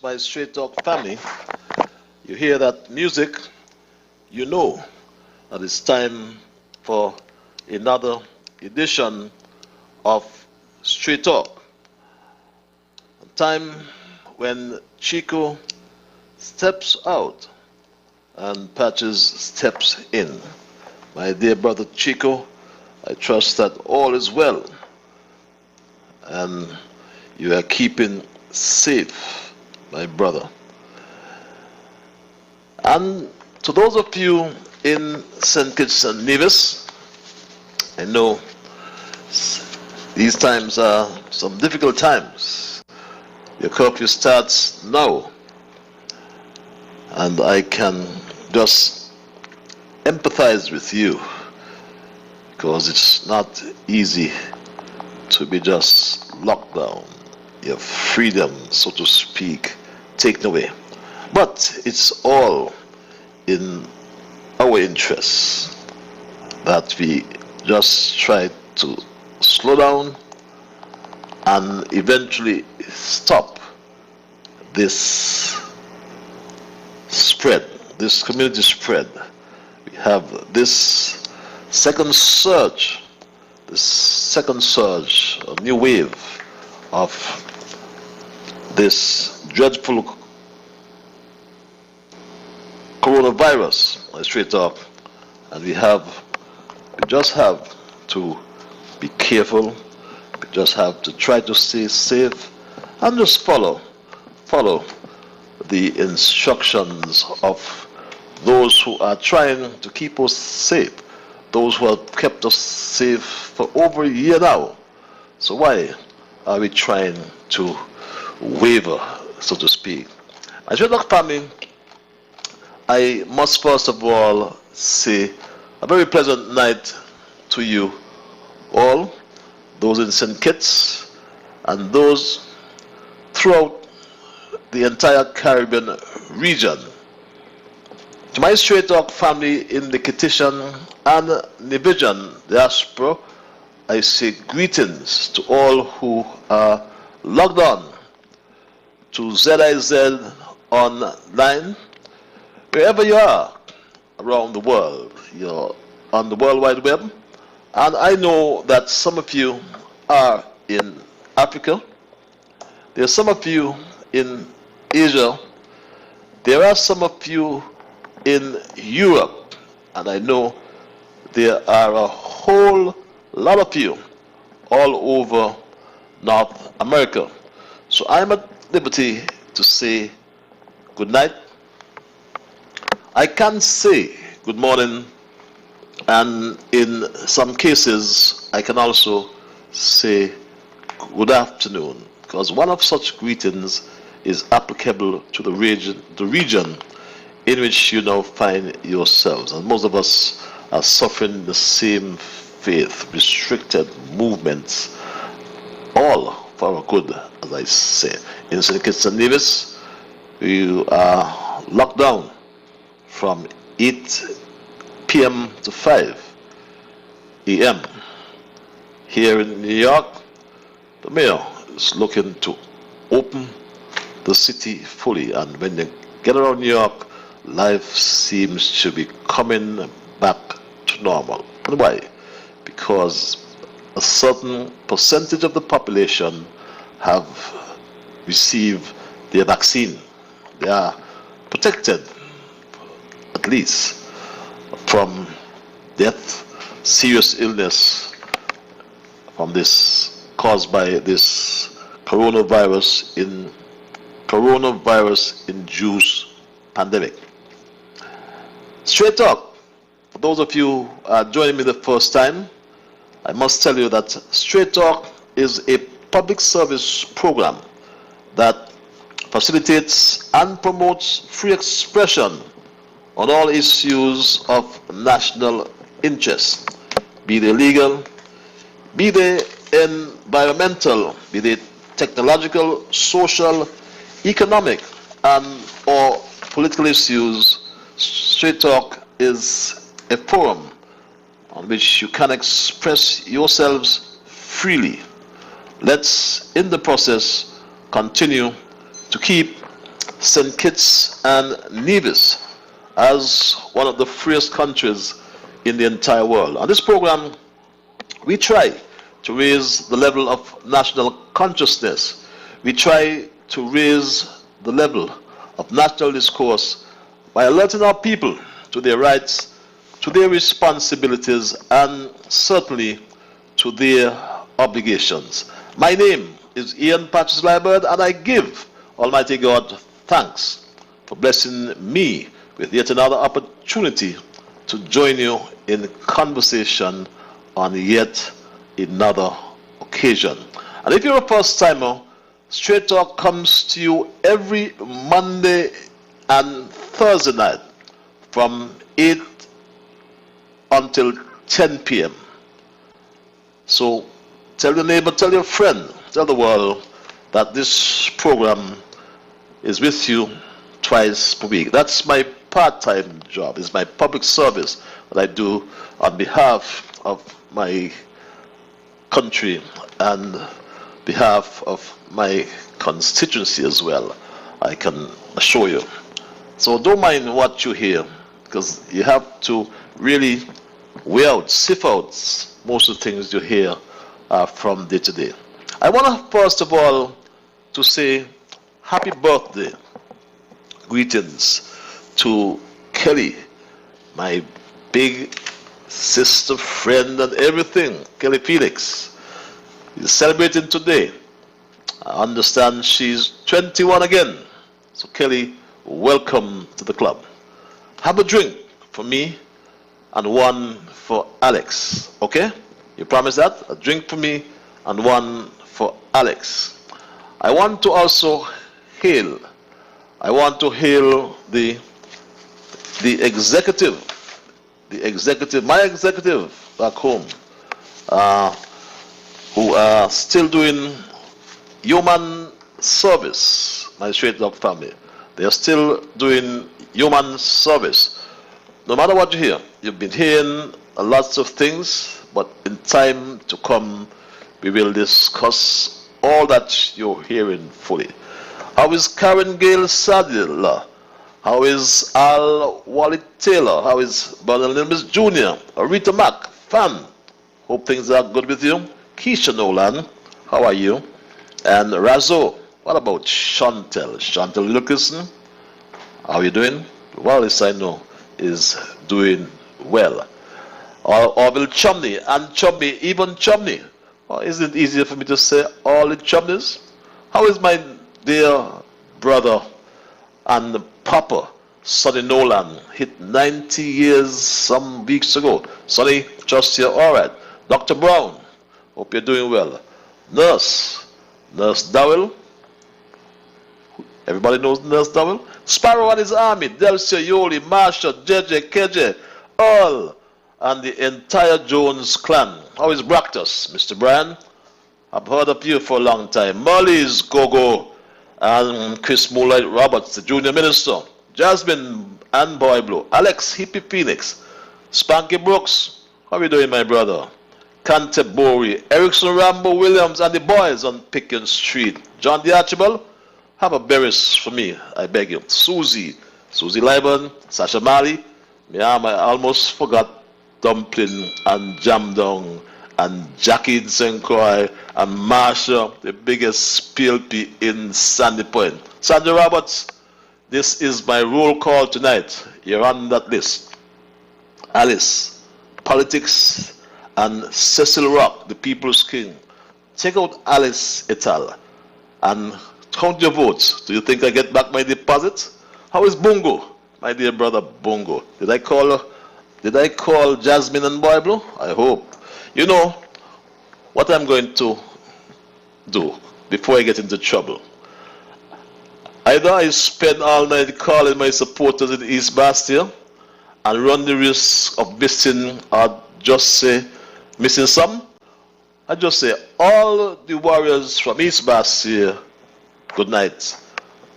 my Straight Talk family, you hear that music, you know that it's time for another edition of Straight Talk. A time when Chico steps out and Patches steps in. My dear brother Chico, I trust that all is well and you are keeping safe, my brother. And to those of you in St. Kitts and Nevis, I know these times are some difficult times. Your curfew starts now, and I can just empathize with you because it's not easy to be just locked down, your freedom, so to speak, taken away. But it's all in our interests that we just try to slow down and eventually stop this spread, this community spread. We have this second surge, a new wave of this dreadful coronavirus, my Straight Talk, and we just have to be careful. We just have to try to stay safe and just follow the instructions of those who are trying to keep us safe, those who have kept us safe for over a year now. So why are we trying to waver, so to speak? My Straight Talk family, I must first of all say a very pleasant night to you all, those in St. Kitts and those throughout the entire Caribbean region. To my Straight Talk family in the Kittitian and Nevisian diaspora, I say greetings to all who are logged on to ZIZ online. Wherever you are around the world, you're on the World Wide Web, and I know that some of you are in Africa, there are some of you in Asia, there are some of you in Europe, and I know there are a whole lot of you all over North America. So I'm at liberty to say good night. I can say good morning, and in some cases I can also say good afternoon, because one of such greetings is applicable to the region in which you now find yourselves. And most of us are suffering the same faith, restricted movements, all for our good, as I say. In St. Kitts and Nevis, we are locked down from 8 p.m. to 5 a.m. Here in New York, the mayor is looking to open the city fully, and when you get around New York, life seems to be coming back to normal. And why? Because a certain percentage of the population have received their vaccine. They are protected, at least, from death, serious illness from this, caused by this coronavirus induced pandemic. Straight Talk, for those of you who are joining me the first time, I must tell you that Straight Talk is a public service program that facilitates and promotes free expression on all issues of national interest, be they legal, be they environmental, be they technological, social, economic, and or political issues. Straight Talk is a forum on which you can express yourselves freely. Let's, in the process, continue to keep St. Kitts and Nevis as one of the freest countries in the entire world. On this program, we try to raise the level of national consciousness. We try to raise the level of national discourse by alerting our people to their rights, to their responsibilities, and certainly to their obligations. My name is Ian Patches Liburd, and I give Almighty God thanks for blessing me with yet another opportunity to join you in conversation on yet another occasion. And if you're a first timer, Straight Talk comes to you every Monday and Thursday night from 8 until 10 p.m. So tell your neighbor, tell your friend, tell the world that this program is with you twice per week. That's my part-time job. It's my public service that I do on behalf of my country and behalf of my constituency as well, I can assure you. So don't mind what you hear, because you have to really weigh out, sift out most of the things you hear from day to day. I want to first of all to say happy birthday greetings to Kelly, my big sister, friend, and everything, Kelly Felix. Is celebrating today. I understand she's 21 again. So Kelly, welcome to the club. Have a drink for me and one for Alex. Okay? You promise that? A drink for me and one for Alex. I want to also hail the executive, my executive back home, who are still doing human service, my Straight Talk family. They are still doing human service. No matter what you hear, you've been hearing lots of things, but in time to come, we will discuss all that you're hearing fully. How is Karen Gale Sadler? How is Al Wally Taylor? How is Bernard Nimbus Jr.? Rita Mack, fan. Hope things are good with you. Keisha Nolan, how are you? And Razo, what about Chantel? Chantel Luckerson, how are you doing? Well, as I know, is doing well. Orville Chumney and Chumney, even Chumney. Or is it easier for me to say all the Chumneys? How is my dear brother and Papa, Sonny Nolan, hit 90 years some weeks ago? Sonny, just here, all right. Dr. Brown, hope you're doing well. Nurse Dowell, everybody knows Nurse Dowell. Sparrow and his army, Delcia, Yoli, Marsha, JJ, KJ, all, and the entire Jones clan. How is Bractus, Mr. Brian? I've heard of you for a long time. Molly's Gogo and Chris Moonlight Roberts, the junior minister. Jasmine and Boy Blue. Alex Hippie Phoenix. Spanky Brooks, how are you doing, my brother? Canterbury, Erickson Rambo Williams and the boys on Pickens Street. John the Archibald, have a berries for me, I beg you. Susie Liburd, Sasha Mali, I almost forgot Dumpling and Jamdong and Jackie in St. Croix and Marsha, the biggest PLP in Sandy Point. Sandra Roberts, this is my roll call tonight. You're on that list. Alice, Politics, and Cecil Rock, the People's King. Check out Alice et al. And count your votes. Do you think I get back my deposit? How is Bungo, my dear brother Bungo? Did I call Jasmine and Boy Blue? I hope. You know what I'm going to do before I get into trouble. Either I spend all night calling my supporters in East Bastia and run the risk of missing or just say missing some. I just say all the warriors from East Bastia, good night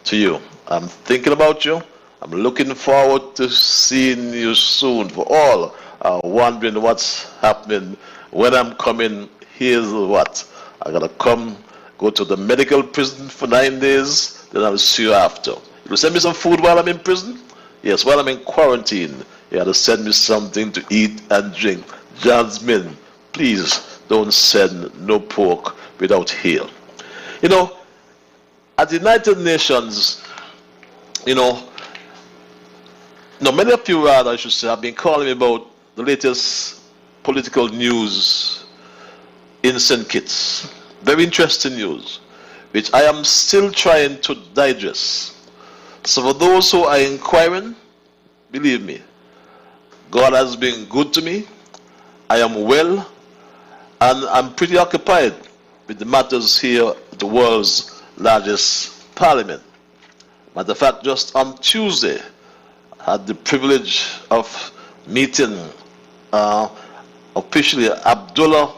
to you. I'm thinking about you. I'm looking forward to seeing you soon. For all wondering what's happening when I'm coming, here's what. I gotta go to the medical prison for 9 days, then I'll see you after. You send me some food while I'm in prison? Yes, while I'm in quarantine, you had to send me something to eat and drink. Jasmine, please don't send no pork without hail. You know, at the United Nations, you know, many of you, rather, I should say, have been calling me about the latest political news in St. Kitts. Very interesting news, which I am still trying to digest. So for those who are inquiring, believe me, God has been good to me. I am well, and I'm pretty occupied with the matters here at the world's largest parliament. Matter of fact, just on Tuesday, I had the privilege of meeting officially Abdullah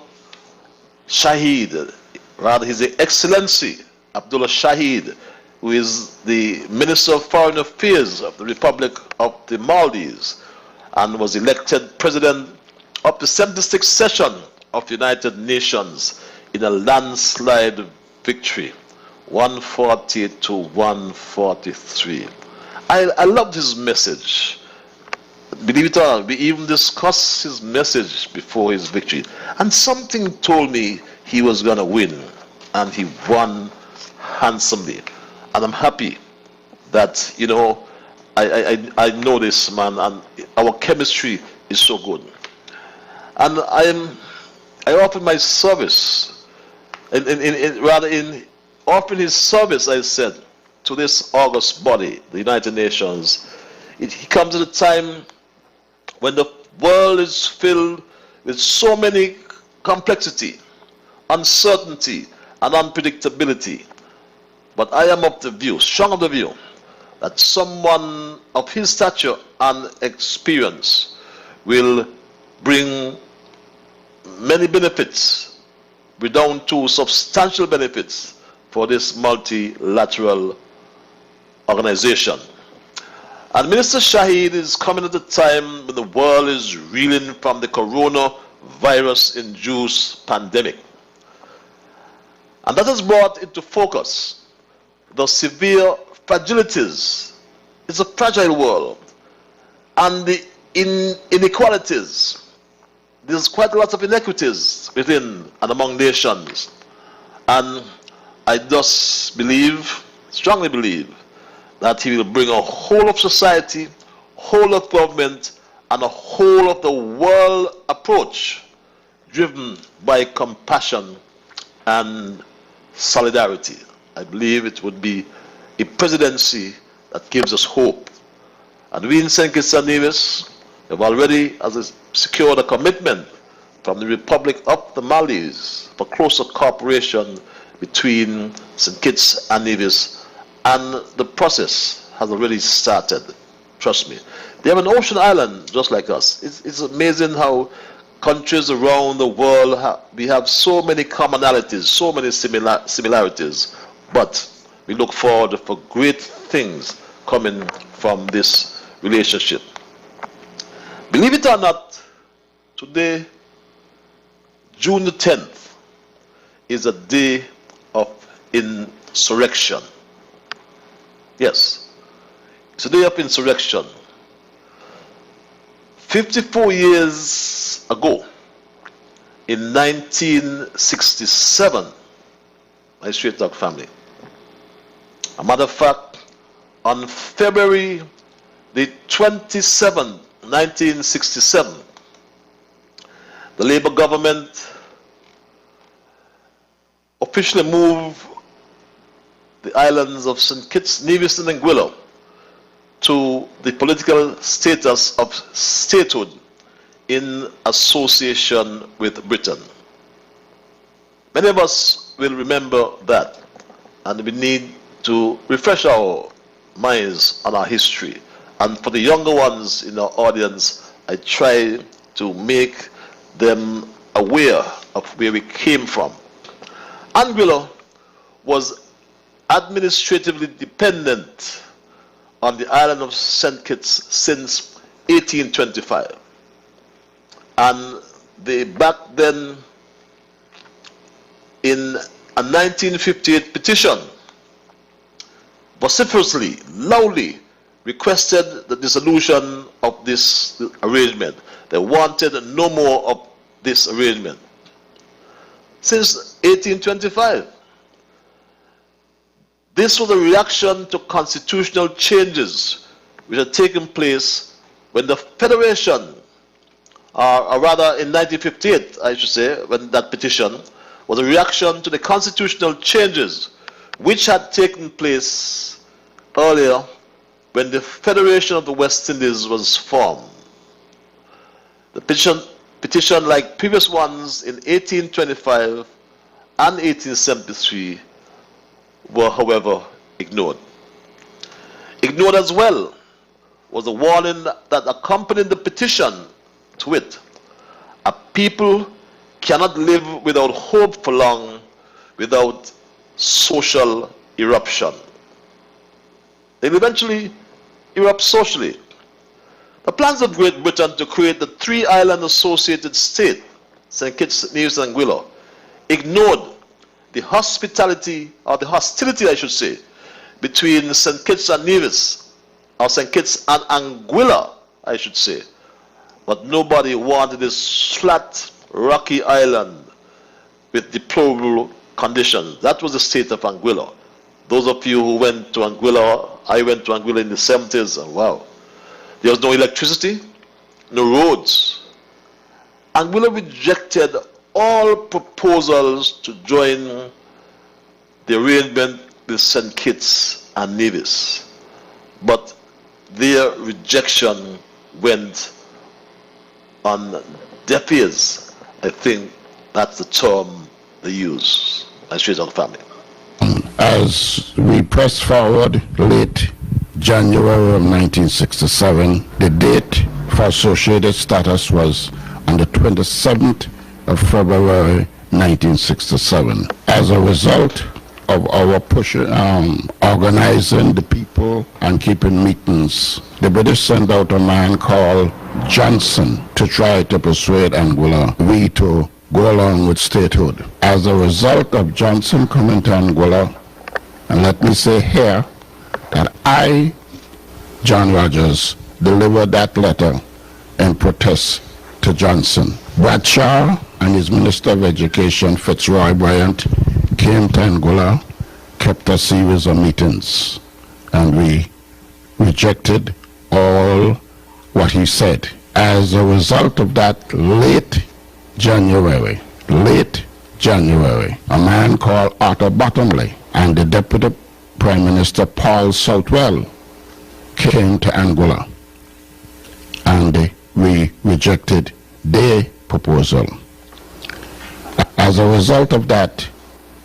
Shahid, rather His Excellency Abdullah Shahid, who is the Minister of Foreign Affairs of the Republic of the Maldives and was elected President of the 76th session of the United Nations in a landslide victory, 148 to 143. I loved his message. Believe it or not, we even discussed his message before his victory. And something told me he was going to win. And he won handsomely. And I'm happy that, I know this man, and our chemistry is so good. And I offered my service, in offering his service, I said, to this august body, the United Nations. He comes at a time when the world is filled with so many complexity, uncertainty, and unpredictability. But I am of the view, strong of the view, that someone of his stature and experience will bring many benefits, down to substantial benefits for this multilateral organization. And Minister Shahid is coming at a time when the world is reeling from the coronavirus-induced pandemic. And that has brought into focus the severe fragilities. It's a fragile world. And the inequalities. There's quite a lot of inequities within and among nations. And I thus believe, strongly believe, that he will bring a whole of society, whole of government, and a whole of the world approach driven by compassion and solidarity. I believe it would be a presidency that gives us hope. And we in St. Kitts and Nevis have already secured a commitment from the Republic of the Maldives for closer cooperation between St. Kitts and Nevis, and the process has already started. Trust me. They have an ocean island just like us. It's amazing how countries around the world we have so many commonalities, so many similarities, but we look forward for great things coming from this relationship. Believe it or not, today, June the 10th, is a day of insurrection. Yes, it's a day of insurrection. 54 years ago, in 1967, my Straight Talk family. A matter of fact, on February the 27th, 1967, the Labour government officially moved the islands of St. Kitts, Nevis, and Anguilla to the political status of statehood in association with Britain. Many of us will remember that, and we need to refresh our minds on our history. And for the younger ones in our audience, I try to make them aware of where we came from. Anguilla was administratively dependent on the island of St. Kitts since 1825. And they back then, in a 1958 petition, vociferously, loudly requested the dissolution of this arrangement. They wanted no more of this arrangement. Since 1825, this was a reaction to constitutional changes which had taken place when the Federation, or rather in 1958, I should say, when that petition was a reaction to the constitutional changes which had taken place earlier when the Federation of the West Indies was formed. The petition, like previous ones in 1825 and 1873, were, however, ignored. Ignored as well was the warning that accompanied the petition, to wit, a people cannot live without hope for long, without social eruption. They will eventually erupt socially. The plans of Great Britain to create the three-island associated state, St. Kitts, Nevis, and Anguilla, ignored the hospitality, or the hostility, I should say, between St. Kitts and Nevis, or St. Kitts and Anguilla, I should say. But nobody wanted this flat, rocky island with deplorable conditions. That was the state of Anguilla. Those of you who went to Anguilla, I went to Anguilla in the 70s, and wow. There was no electricity, no roads. Anguilla rejected all proposals to join the arrangement with St. Kitts and Nevis. But their rejection went on deaf ears. I think that's the term they use. I share it on the family. As we press forward late January of 1967, the date for associated status was on the 27th of February 1967. As a result of our push, organizing the people and keeping meetings, the British sent out a man called Johnson to try to persuade Anguilla we to go along with statehood. As a result of Johnson coming to Anguilla, and let me say here that I, John Rogers, delivered that letter in protest to Johnson. Bradshaw and his Minister of Education, Fitzroy Bryant, came to Anguilla, kept a series of meetings, and we rejected all what he said. As a result of that, late January, a man called Arthur Bottomley and the Deputy Prime Minister Paul Southwell came to Anguilla, and we rejected their proposal. As a result of that,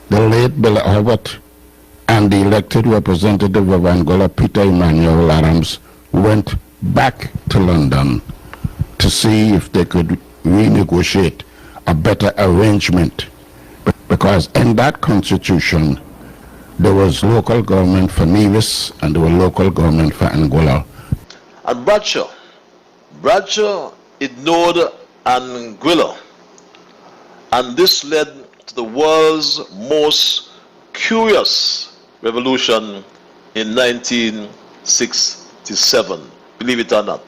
the late Bill Herbert and the elected representative of Anguilla, Peter Emmanuel Adams, went back to London to see if they could renegotiate a better arrangement, because in that constitution there was local government for Nevis and there was local government for Anguilla. And Bradshaw ignored Anguilla, and this led to the world's most curious revolution in 1967, believe it or not.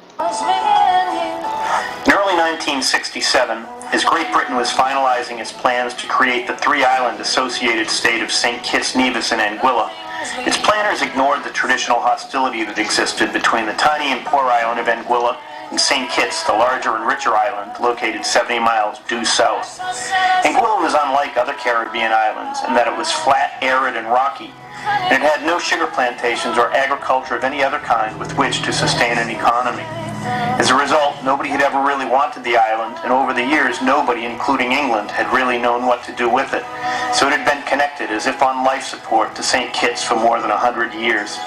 In early 1967, as Great Britain was finalizing its plans to create the three-island associated state of St. Kitts, Nevis, and Anguilla, its planners ignored the traditional hostility that existed between the tiny and poor island of Anguilla and St. Kitts, the larger and richer island located 70 miles due south. Anguilla was unlike other Caribbean islands in that it was flat, arid, and rocky, and it had no sugar plantations or agriculture of any other kind with which to sustain an economy. As a result, nobody had ever really wanted the island, and over the years, nobody, including England, had really known what to do with it. So it had been connected, as if on life support, to St. Kitts for more than 100 years.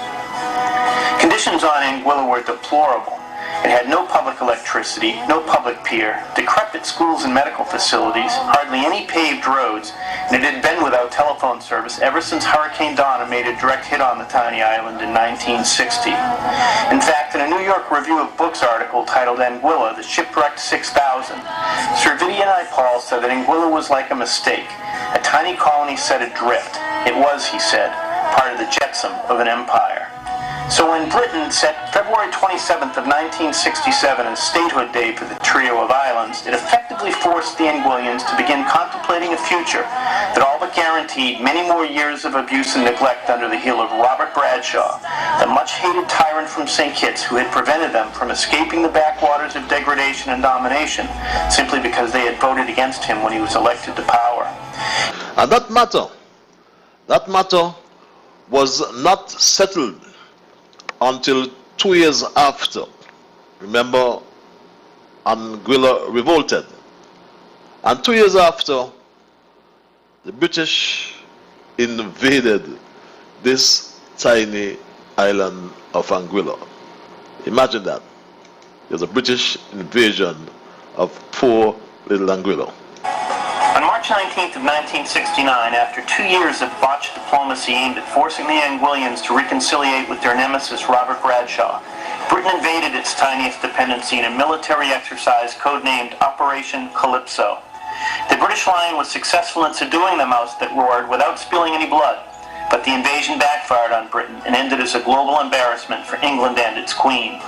Conditions on Anguilla were deplorable. It had no public electricity, no public pier, decrepit schools and medical facilities, hardly any paved roads, and it had been without telephone service ever since Hurricane Donna made a direct hit on the tiny island in 1960. In fact, in a New York Review of Books article titled Anguilla, the Shipwrecked 6000, Sir Vivian I. Paul said that Anguilla was like a mistake, a tiny colony set adrift. It was, he said, part of the jetsam of an empire. So when Britain set February 27th of 1967 as statehood day for the trio of islands, it effectively forced the Anguillians to begin contemplating a future that all but guaranteed many more years of abuse and neglect under the heel of Robert Bradshaw, the much-hated tyrant from St. Kitts who had prevented them from escaping the backwaters of degradation and domination simply because they had voted against him when he was elected to power. And that matter was not settled until 2 years after. Remember, Anguilla revolted. And 2 years after, the British invaded this tiny island of Anguilla. Imagine that. There's a British invasion of poor little Anguilla. On March 19th of 1969, after 2 years of botched diplomacy aimed at forcing the Anguillians to reconciliate with their nemesis Robert Bradshaw, Britain invaded its tiniest dependency in a military exercise codenamed Operation Calypso. The British line was successful in subduing the mouse that roared without spilling any blood, but the invasion backfired on Britain and ended as a global embarrassment for England and its Queen.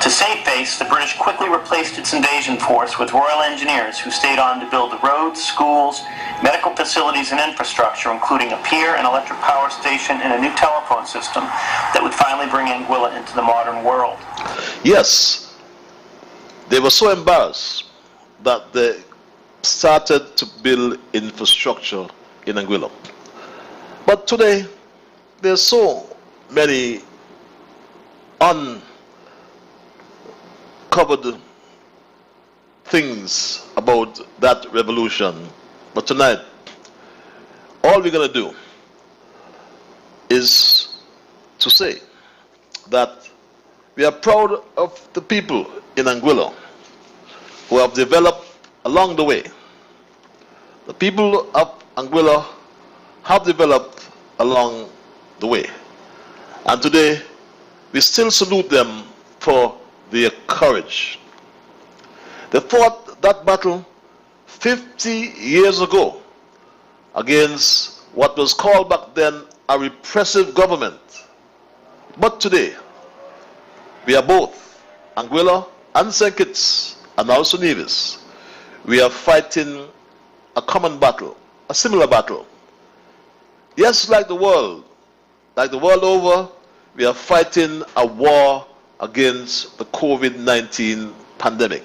To save face, the British quickly replaced its invasion force with Royal Engineers who stayed on to build the roads, schools, medical facilities and infrastructure, including a pier, an electric power station, and a new telephone system that would finally bring Anguilla into the modern world. Yes, they were so embarrassed that they started to build infrastructure in Anguilla. But today, there's so many uncovered things about that revolution. But tonight, all we're going to do is to say that we are proud of the people in Anguilla who have developed along the way. The people of Anguilla have developed along the way. And today, we still salute them for their courage. They fought that battle 50 years ago against what was called back then a repressive government. But today, we are both, Anguilla and St. Kitts, and also Nevis. We are fighting a common battle, a similar battle. Yes, like the world over, we are fighting a war against the COVID-19 pandemic.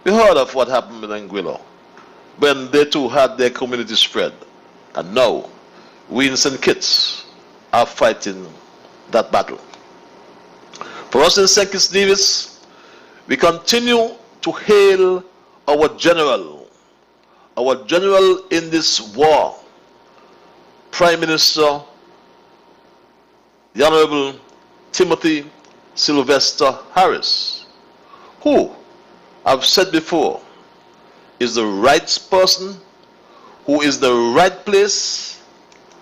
We heard of what happened in Anguilla when they too had their community spread. And now, we in St. Kitts are fighting that battle. For us in St. Kitts Nevis, we continue to hail our general in this war, Prime Minister, the Honorable Timothy Sylvester Harris, who, I've said before, is the right person, who is the right place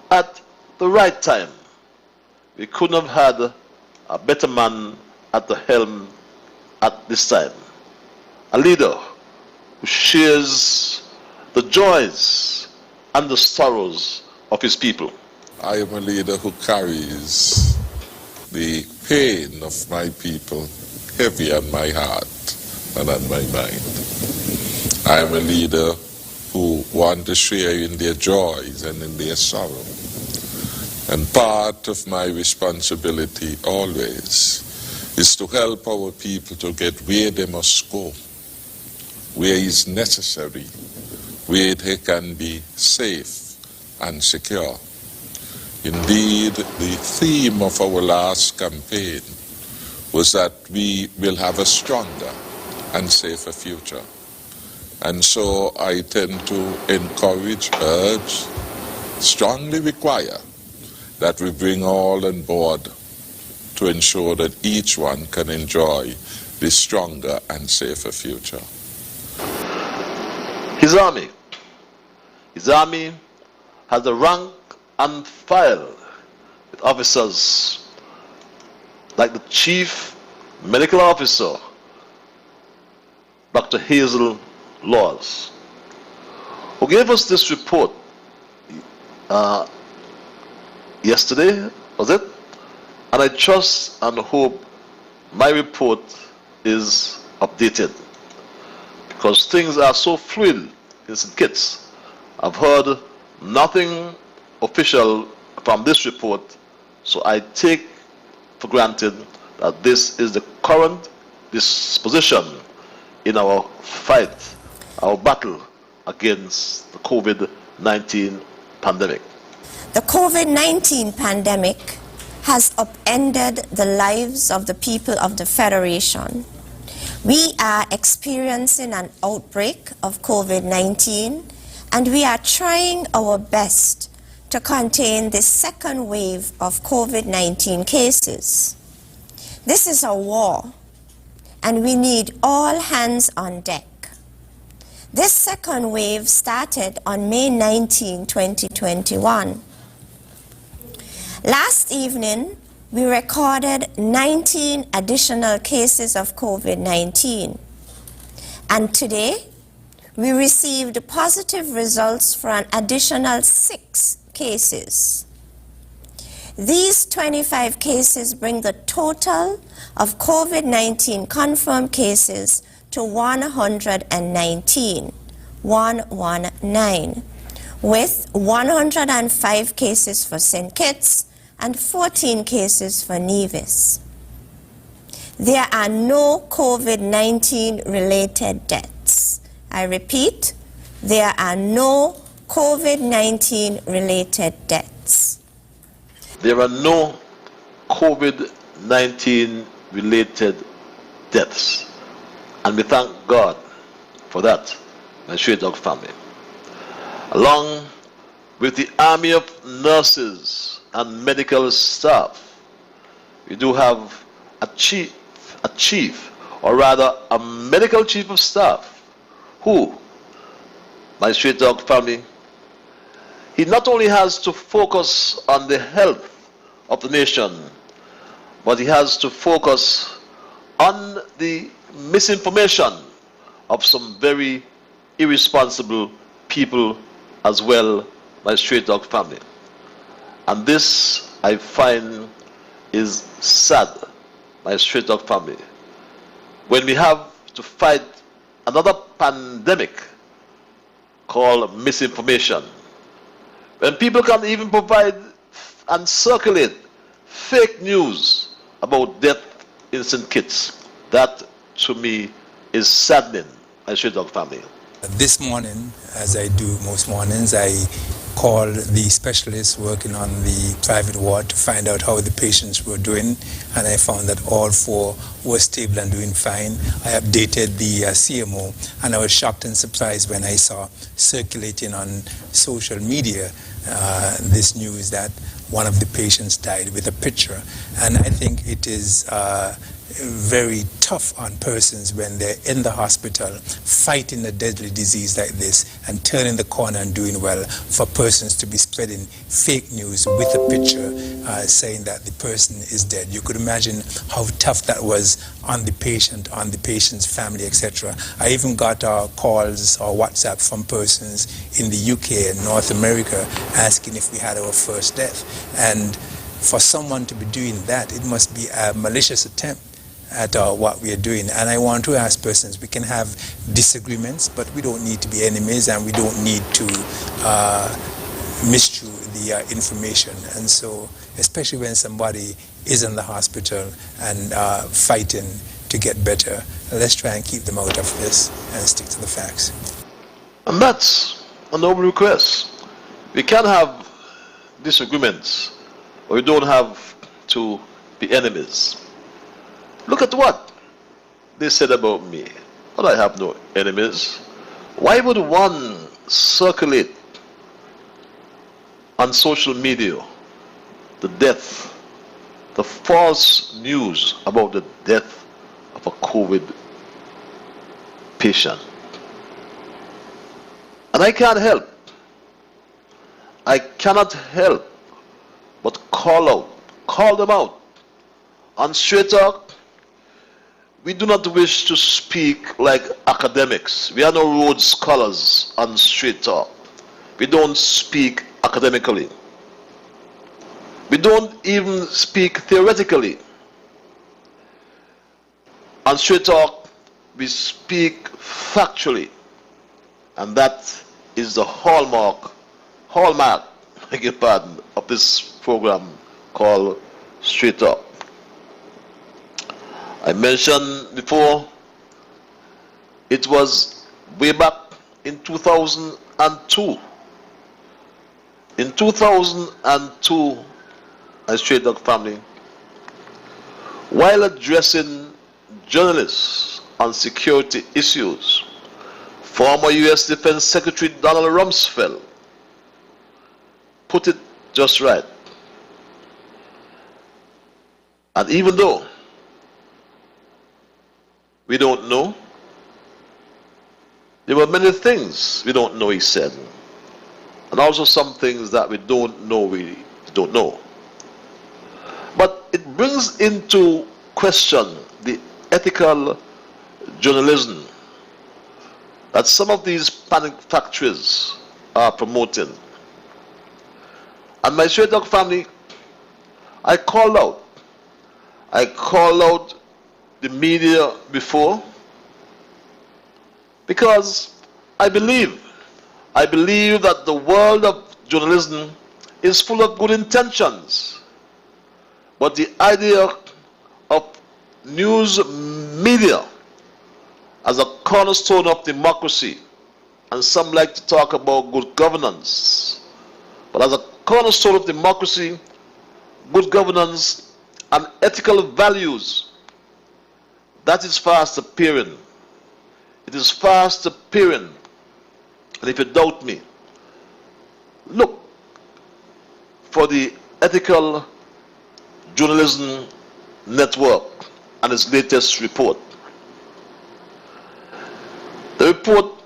at the right time. We couldn't have had a better man at the helm at this time. A leader who shares the joys and the sorrows of his people. I am a leader who carries the pain of my people heavy on my heart and on my mind. I am a leader who want to share in their joys and in their sorrow. And part of my responsibility always is to help our people to get where they must go, where is necessary, where they can be safe and secure. Indeed, the theme of our last campaign was that we will have a stronger and safer future. And so I tend to encourage, urge, strongly require that we bring all on board to ensure that each one can enjoy this stronger and safer future. His army has a rank and file with officers like the Chief Medical Officer, Dr. Hazel Laws, who gave us this report yesterday, was it? And I trust and hope my report is updated, because things are so fluid in St. Kitts. I've heard nothing official from this report, so I take for granted that this is the current disposition in our fight, our battle against the COVID-19 pandemic. The COVID-19 pandemic has upended the lives of the people of the Federation. We are experiencing an outbreak of COVID-19, and we are trying our best to contain the second wave of COVID-19 cases. This is a war, and we need all hands on deck. This second wave started on May 19, 2021. Last evening, we recorded 19 additional cases of COVID-19. And today, we received positive results for an additional 6 cases. These 25 cases bring the total of COVID-19 confirmed cases to 119, 119, with 105 cases for St. Kitts and 14 cases for Nevis. There are no COVID-19 related deaths. I repeat, there are no COVID-19 related deaths. There are no COVID-19 related deaths. And we thank God for that, my Stray Dog family. Along with the army of nurses and medical staff, we do have a chief, or rather a medical chief of staff, who, my Stray Dog family, he not only has to focus on the health of the nation, but he has to focus on the misinformation of some very irresponsible people as well, my Stray Dog family. And this, I find, is sad, my Stray Dog family, when we have to fight another pandemic called misinformation, when people can even provide and circulate fake news about death in St. Kitts. That, to me, is saddening, my Stray Dog family. This morning, as I do most mornings, I called the specialists working on the private ward to find out how the patients were doing, and I found that all 4 were stable and doing fine. I updated the CMO, and I was shocked and surprised when I saw circulating on social media this news that one of the patients died, with a picture. And I think it is very tough on persons when they're in the hospital fighting a deadly disease like this and turning the corner and doing well, for persons to be spreading fake news with a picture saying that the person is dead. You could imagine how tough that was on the patient, on the patient's family, etc. I even got calls or WhatsApp from persons in the UK and North America asking if we had our first death. And for someone to be doing that, it must be a malicious attempt at what we are doing. And I want to ask persons, we can have disagreements, but we don't need to be enemies, and we don't need to misstrew the information. And so, especially when somebody is in the hospital and fighting to get better, let's try and keep them out of this and stick to the facts. And that's a noble request. We can have disagreements, but we don't have to be enemies. Look at what they said about me. But I have no enemies. Why would one circulate on social media the death, the false news about the death of a COVID patient? And I can't help. I cannot help but call them out. On Stray Talk, we do not wish to speak like academics. We are no Rhodes scholars on Stray Talk. We don't speak academically. We don't even speak theoretically. On Straight Talk, we speak factually. And that is the hallmark, beg your pardon, of this program called Straight Talk. I mentioned before, it was way back in 2002. In 2002, as Straight Talk family, while addressing journalists on security issues, former U.S. Defense Secretary Donald Rumsfeld put it just right. And even though we don't know, there were many things we don't know, he said, and also some things that we don't know, we don't know. But it brings into question the ethical journalism that some of these panic factories are promoting. And my Straight Talk family, I called out the media before, because I believe that the world of journalism is full of good intentions. But the idea of news media as a cornerstone of democracy, and some like to talk about good governance, but as a cornerstone of democracy, good governance, and ethical values, that is fast appearing. It is fast appearing. And if you doubt me, look for the Ethical Journalism Network and its latest report. The report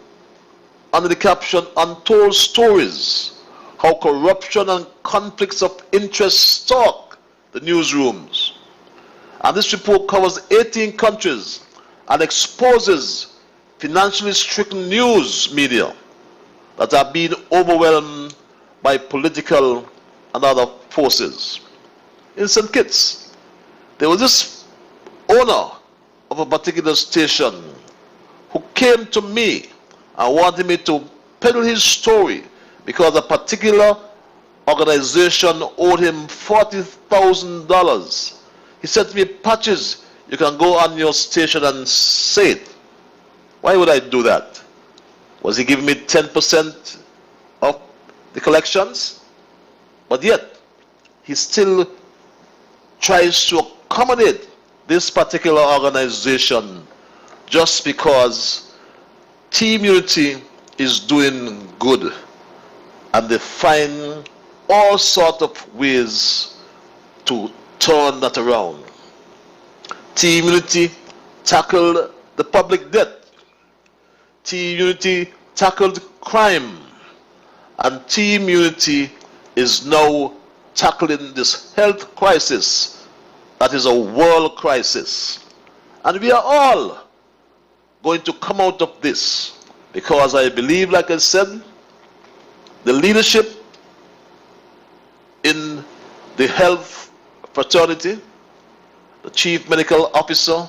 under the caption Untold Stories, How Corruption and Conflicts of Interest Stalk the Newsrooms. And this report covers 18 countries and exposes financially stricken news media that are being overwhelmed by political and other forces. In St. Kitts, there was this owner of a particular station who came to me and wanted me to peddle his story because a particular organization owed him $40,000. He said to me, Patches, you can go on your station and say it. Why would I do that? Was he giving me 10% of the collections? But yet, he still tries to accommodate this particular organization just because Team Unity is doing good. And they find all sorts of ways to turn that around. Team Unity tackled the public debt. Team Unity tackled crime. And Team Unity is now tackling this health crisis that is a world crisis. And we are all going to come out of this, because I believe, like I said, the leadership in the health fraternity, the chief medical officer,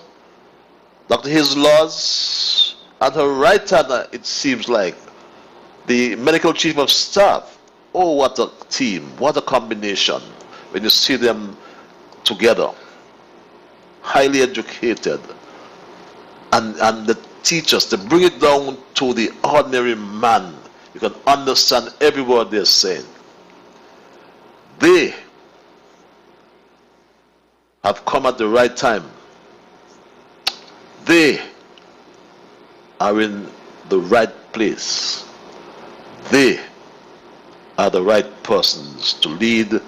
Dr. His Laws, and her right hand, it seems like, the medical chief of staff. Oh, what a team, what a combination when you see them together. Highly educated. And the teachers, they bring it down to the ordinary man. You can understand every word they're saying. They have come at the right time. They are in the right place. They are the right persons to lead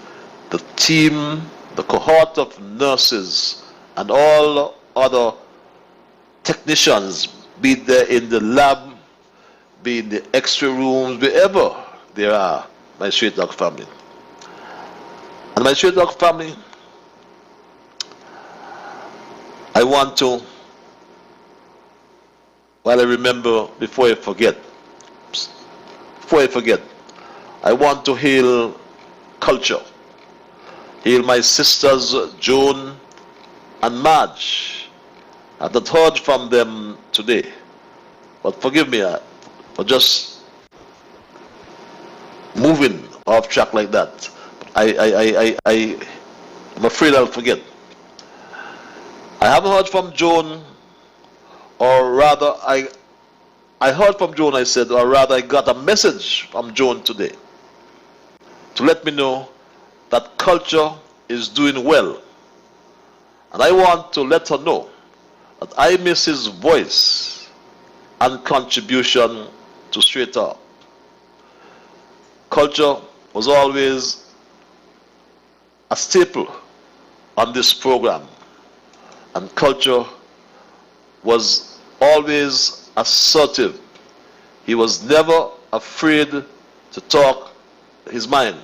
the team, the cohort of nurses, and all other technicians, be there in the lab, be in the X-ray rooms, wherever there are, my Straight Talk family. And my Straight Talk family, I want to, while I remember, before I forget, I want to hail culture. Hail my sisters Joan and Marge. I've not heard from them today. But forgive me for just moving off track like that. I'm afraid I'll forget. I haven't heard from Joan, or rather I heard from Joan, I said, or rather I got a message from Joan today to let me know that culture is doing well. And I want to let her know that I miss his voice and contribution to Straight Talk. Culture was always a staple on this program, and culture was always assertive. He was never afraid to talk his mind.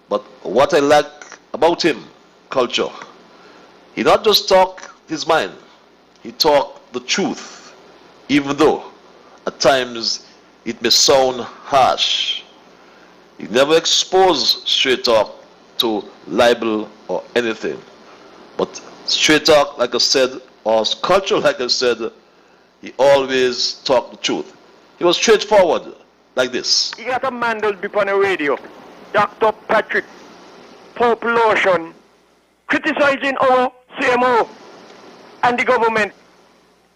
But what I like about him, culture, he not just talked his mind, he talked the truth, even though at times it may sound harsh. He never exposed Straight Talk to libel or anything. But Straight Talk, like I said, or culture, like I said, he always talked the truth. He was straightforward, like this. He got a man that'll be on the radio, Dr. Patrick Population, criticizing our CMO and the government.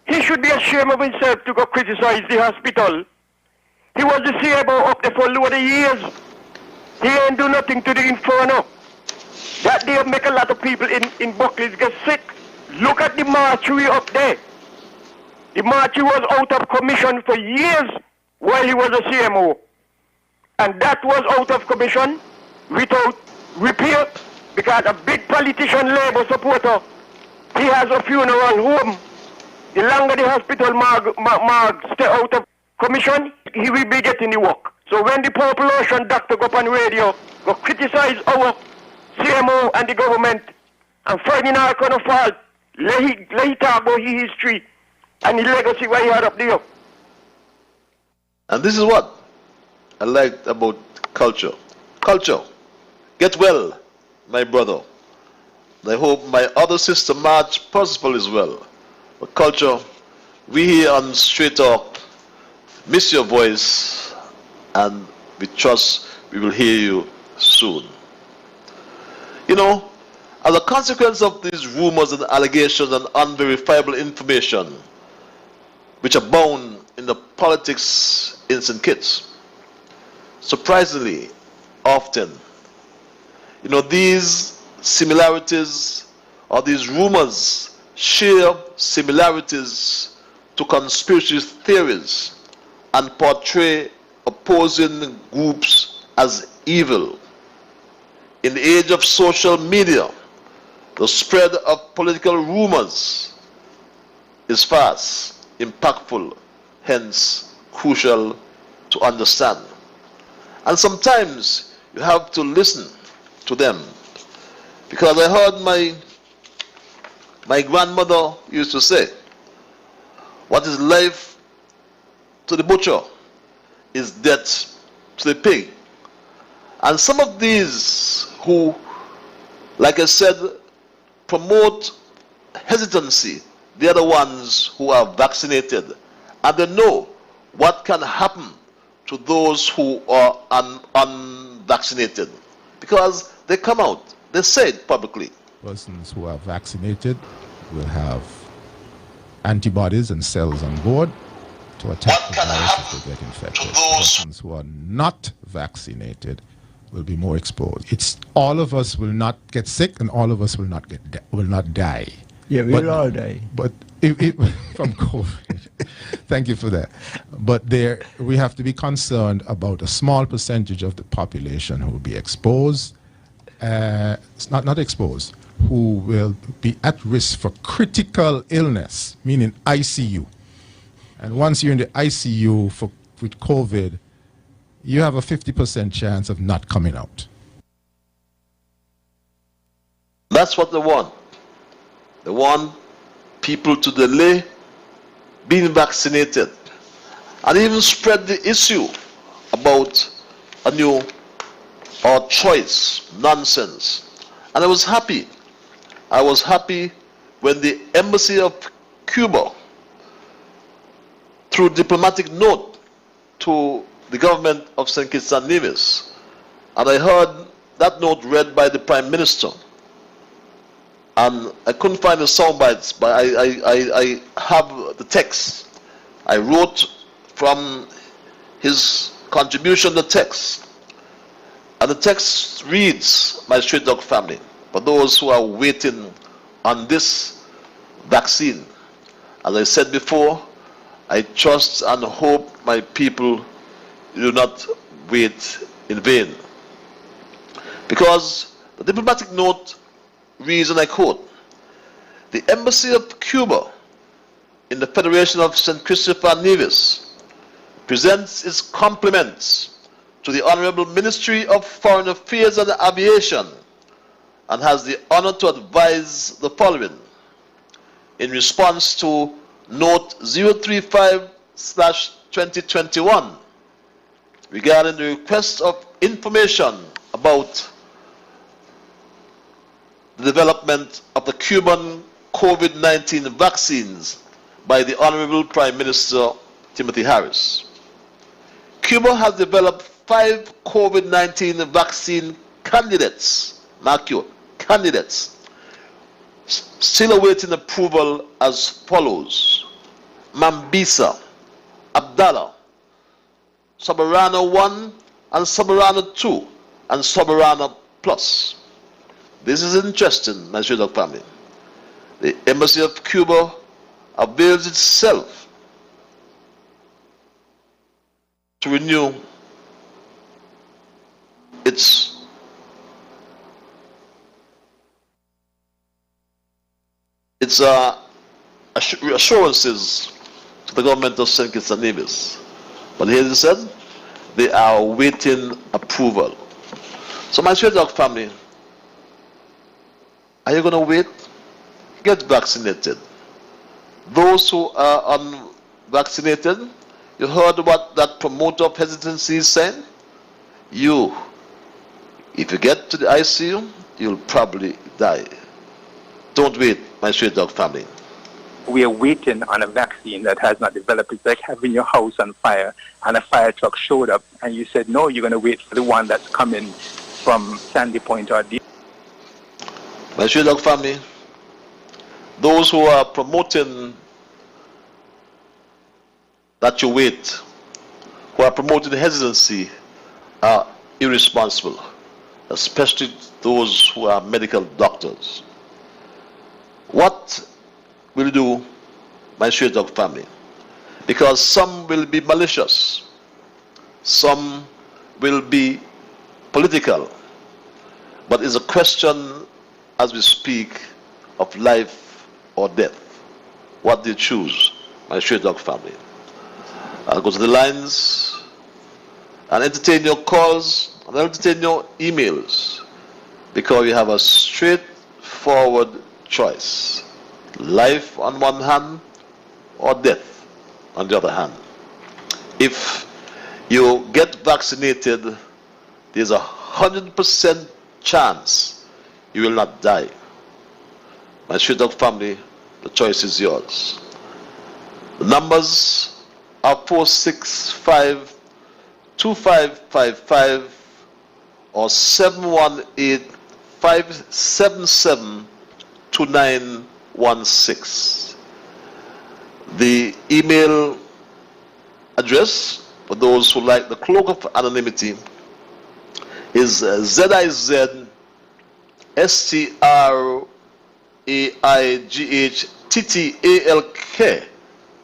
He should be ashamed of himself to go criticize the hospital. He was the CMO up there for a lot of years. He ain't do nothing to the inferno. That day make a lot of people in Buckley get sick. Look at the mortuary up there. The mortuary was out of commission for years while he was a CMO. And that was out of commission without repair because a big politician, Labour supporter, he has a funeral home. The longer the hospital morgue stay out of commission, he will be getting the work. So when the population doctor go up on radio, go criticize our CMO and the government, and finding all kind of fault, let he talk about his history and his legacy what he had up there. And this is what I liked about culture. Culture, get well, my brother. And I hope my other sister Marge Percival is well. But culture, we here on Straight Talk miss your voice, and we trust we will hear you soon. You know, as a consequence of these rumors and allegations and unverifiable information which abound in the politics in St. Kitts, surprisingly often, you know, these similarities or these rumors share similarities to conspiracy theories and portray opposing groups as evil. In the age of social media, the spread of political rumors is fast, impactful, hence crucial to understand. And sometimes you have to listen to them. Because I heard my grandmother used to say, what is life to the butcher is death to the pig. And some of these who, like I said, promote hesitancy, they are the ones who are vaccinated. And they know what can happen to those who are unvaccinated. Because they come out, they say it publicly. Persons who are vaccinated will have antibodies and cells on board to attack the virus if they get infected. Persons who are not vaccinated will be more exposed. It's all of us will not get sick, and all of us will not die. Yeah, we'll all die. But from COVID. Thank you for that. But we have to be concerned about a small percentage of the population who will be exposed, not exposed, who will be at risk for critical illness, meaning ICU. And once you're in the ICU with COVID, you have a 50% chance of not coming out. That's what they want. They want people to delay being vaccinated and even spread the issue about a new or choice nonsense. And I was happy. I was happy when the embassy of Cuba, through diplomatic note to the government of St. Kitts and Nevis, and I heard that note read by the Prime Minister, and I couldn't find the sound bites, but I have the text. I wrote from his contribution the text, and the text reads, my Straight Dog family, for those who are waiting on this vaccine. As I said before, I trust and hope my people do not wait in vain. Because the diplomatic note reads, and I quote, the Embassy of Cuba in the Federation of St. Christopher and Nevis presents its compliments to the Honorable Ministry of Foreign Affairs and Aviation and has the honor to advise the following. In response to Note 035/2021 regarding the request of information about the development of the Cuban COVID-19 vaccines by the Honorable Prime Minister Timothy Harris. Cuba has developed 5 COVID-19 vaccine candidates, mark you, candidates, still awaiting approval as follows. Mambisa, Abdallah, Soberano 1 and Soberano 2 and Soberano Plus. This is interesting, my Straight Dog family. The Embassy of Cuba avails itself to renew its assurances to the government of St. Kitts and Nevis. But here it said, they are awaiting approval. So my Straight Dog family, are you going to wait? Get vaccinated. Those who are unvaccinated, you heard what that promoter of hesitancy is saying? If you get to the ICU, you'll probably die. Don't wait, my Straight Dog family. We are waiting on a vaccine that has not developed. It's like having your house on fire and a fire truck showed up and you said, no, you're going to wait for the one that's coming from Sandy Point or the... My Straight Dog family, those who are promoting that you wait, who are promoting hesitancy, are irresponsible, especially those who are medical doctors. What will you do, my Straight Dog family? Because some will be malicious, some will be political, but it's a question as we speak of life or death. What do you choose, my Straight Dog family? I'll go to the lines and entertain your calls and entertain your emails, because we have a straightforward choice. Life on one hand or death on the other hand. If you get vaccinated, there's 100% chance you will not die. My Straight Dog family, the choice is yours. The numbers are 465-2555 or 718-577-2916. The email address, for those who like the cloak of anonymity, is ZIZSTRAIGHTTALK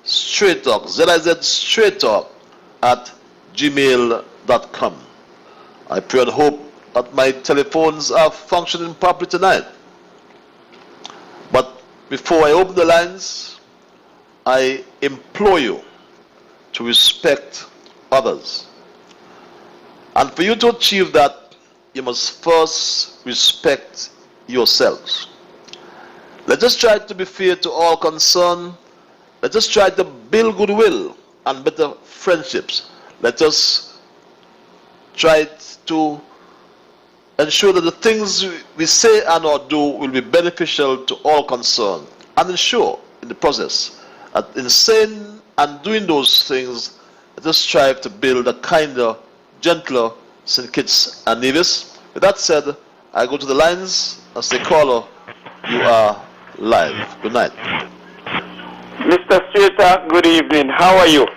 Straight Talk, ZIZ Straight Talk at gmail.com. I pray and hope that my telephones are functioning properly tonight. But before I open the lines, I implore you to respect others. And for you to achieve that, you must first respect yourselves. Let us try to be fair to all concerned. Let us try to build goodwill and better friendships. Let us try to ensure that the things we say and or do will be beneficial to all concerned, and ensure in the process that in saying and doing those things, let us strive to build a kinder, gentler St. Kitts and Nevis. With that said, I go to the lines and say, caller, you are live. Good night. Mr. Strater, good evening. How are you?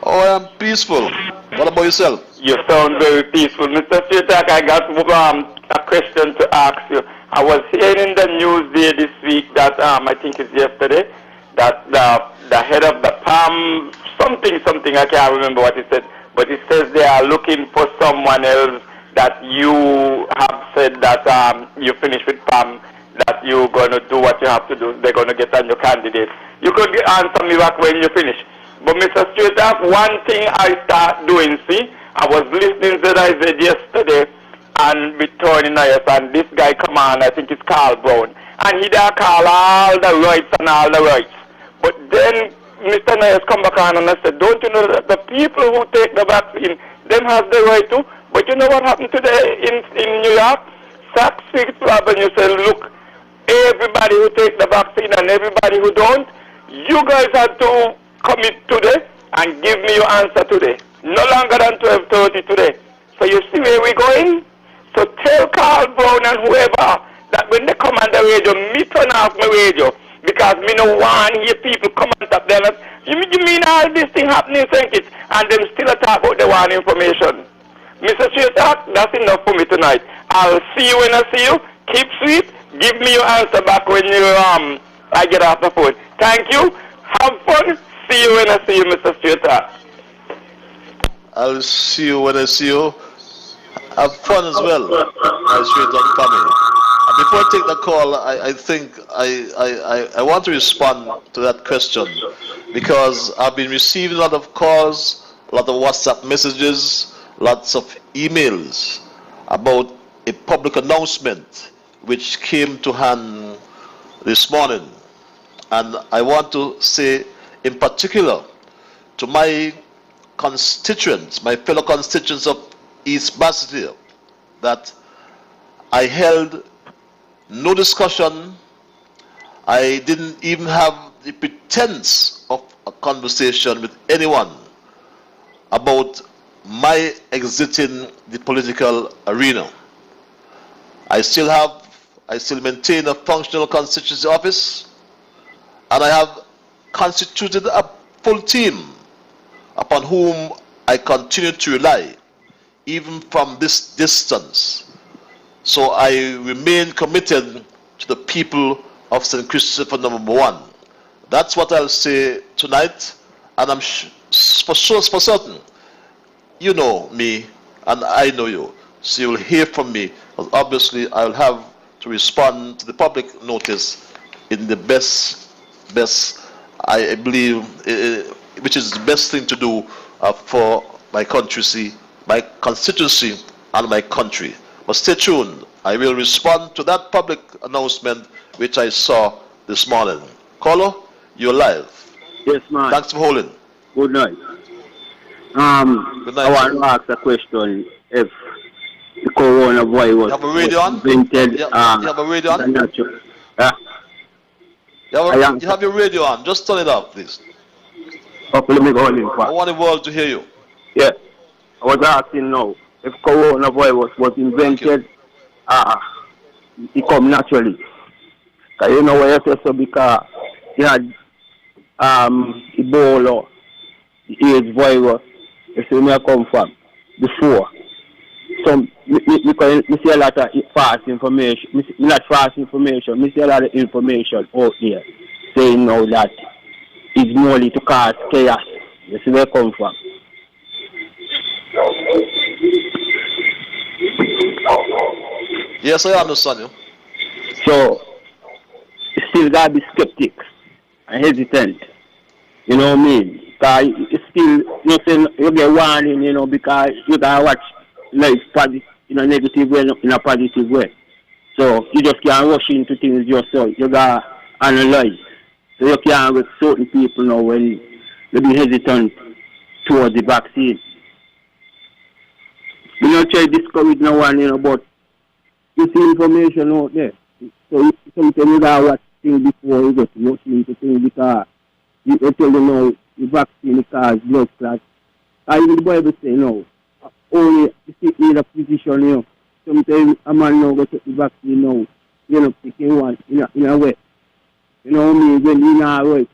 Oh, I am peaceful. What about yourself? You sound very peaceful. Mr. Strater, I got a question to ask you. I was hearing in the news there this week that, I think it's yesterday, that the head of the PAM, something, I can't remember what it said, but it says they are looking for someone else, that you have said that you finished with PAM, that you're going to do what you have to do. They're going to get on your candidate. You could answer me back when you finish. But Mr. Strater, one thing I start doing, see, I was listening to what I said yesterday, and with Tony Nyers, and this guy come on, I think it's Carl Brown, and he there call all the rights and all the rights. But then Mr. Nyers come back on and I said, don't you know that the people who take the vaccine, them have the right to? But you know what happened today in New York? Saks Fifth Avenue said, look, everybody who take the vaccine and everybody who don't, you guys have to commit today and give me your answer today. No longer than 12:30 today. So you see where we're going? So tell Carl Brown and whoever that when they come on the radio, me turn off my radio, because me no want hear people come on top there. You mean all this thing happening in St. Kitts and them still talk about the one information? Mr. Strater, that's enough for me tonight. I'll see you when I see you. Keep sweet. Give me your answer back when you I get off the phone. Thank you. Have fun. See you when I see you, Mr. Strater. I'll see you when I see you. Have fun as well, my Strater family. Before I take the call, I think I want to respond to that question, because I've been receiving a lot of calls, a lot of WhatsApp messages, lots of emails about a public announcement which came to hand this morning. And I want to say in particular to my constituents, my fellow constituents of East Basseterre, that I held no discussion. I didn't even have the pretense of a conversation with anyone about my exiting the political arena. I still maintain a functional constituency office, and I have constituted a full team upon whom I continue to rely, even from this distance. So I remain committed to the people of St. Christopher #1. That's what I'll say tonight, and I'm for certain, you know me and I know you, so you'll hear from me. Obviously, I'll have to respond to the public notice in the best, I believe, which is the best thing to do for my constituency, and my country. But stay tuned. I will respond to that public announcement which I saw this morning. Caller, you're live. Yes, man. Thanks for holding. Good night. Good night, I want to ask a question. If the coronavirus you have a radio on? invented, you have a radio on? You have your radio on. Just turn it off, please. Okay, let me go in. I want the world to hear you. Yeah. I was asking now, if coronavirus was invented, it come naturally. Because you know why I say so, because you had Ebola, the AIDS virus, you see where I come from before. So, me see a lot of false information. Not false information, me see a lot of information out here saying now that it's merely to cause chaos. You see where I come from. Yes, I understand you. So, you still got to be skeptics and hesitant. You know what I mean? Because it's still, you get warning, you know, because you got to watch life in a negative way, in a positive way. So, you just can't rush into things yourself. You got to analyze. So, you can't with certain people now when they be hesitant towards the vaccine. not try to discourage no one, but you see information out there. So sometimes you gotta watch things before you get to into things because you tell them now the vaccine causes blood clot. Even the Bible say no. Only the sick need a physician, Sometimes a man now go take the vaccine now, picking one in a way. You know what I mean? When you not right,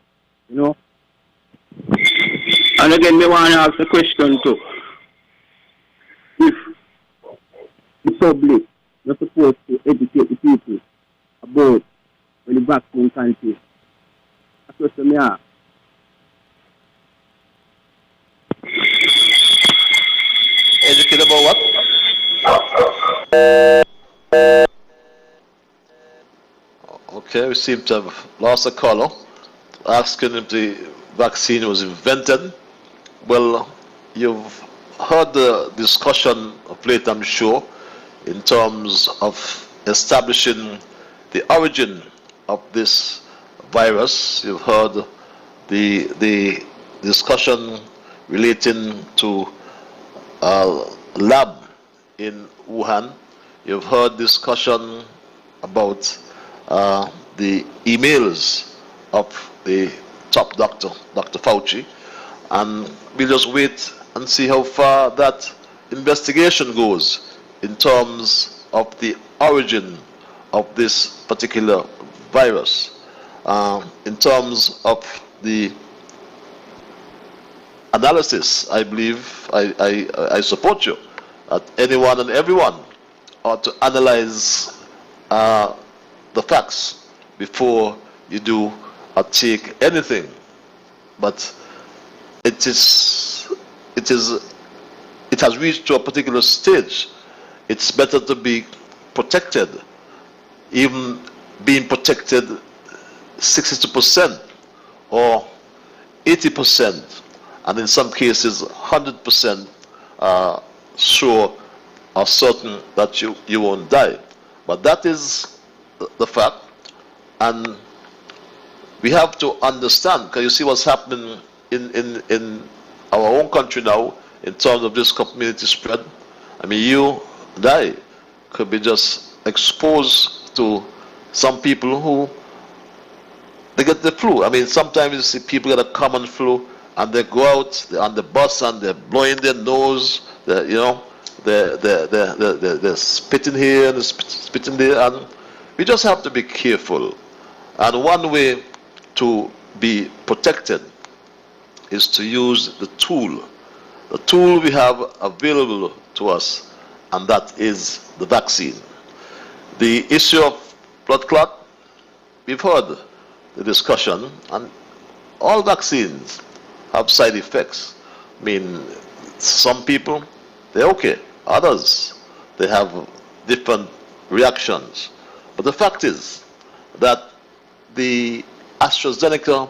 And again, me want to ask a question too. If the public not supposed to educate the people about when the vaccine contains, that's what me ask. Educate about what? Okay, we seem to have lost a caller asking if the vaccine was invented. Well, you've heard the discussion of late, I'm sure, in terms of establishing the origin of this virus. You've heard the discussion relating to a lab in Wuhan. You've heard discussion about the emails of the top doctor, Dr. Fauci, and we'll just wait and see how far that investigation goes in terms of the origin of this particular virus. In terms of the analysis, I believe I support you. That anyone and everyone ought to analyze the facts before you do or take anything. But it has reached to a particular stage. It's better to be protected, even being protected 62% or 80%, and in some cases 100% sure or certain that you won't die. But that is the fact, and we have to understand, because you see what's happening in our own country now in terms of this community spread. I mean, you and I could be just exposed to some people who they get the flu. I mean, sometimes you see people get a common flu and they go out on the bus and they're blowing their nose, they're spitting here and spitting there, and we just have to be careful. And one way to be protected is to use the tool we have available to us, and that is the vaccine. The issue of blood clot, we've heard the discussion, and all vaccines have side effects. I mean, some people, they're okay. Others, they have different reactions. But the fact is that the AstraZeneca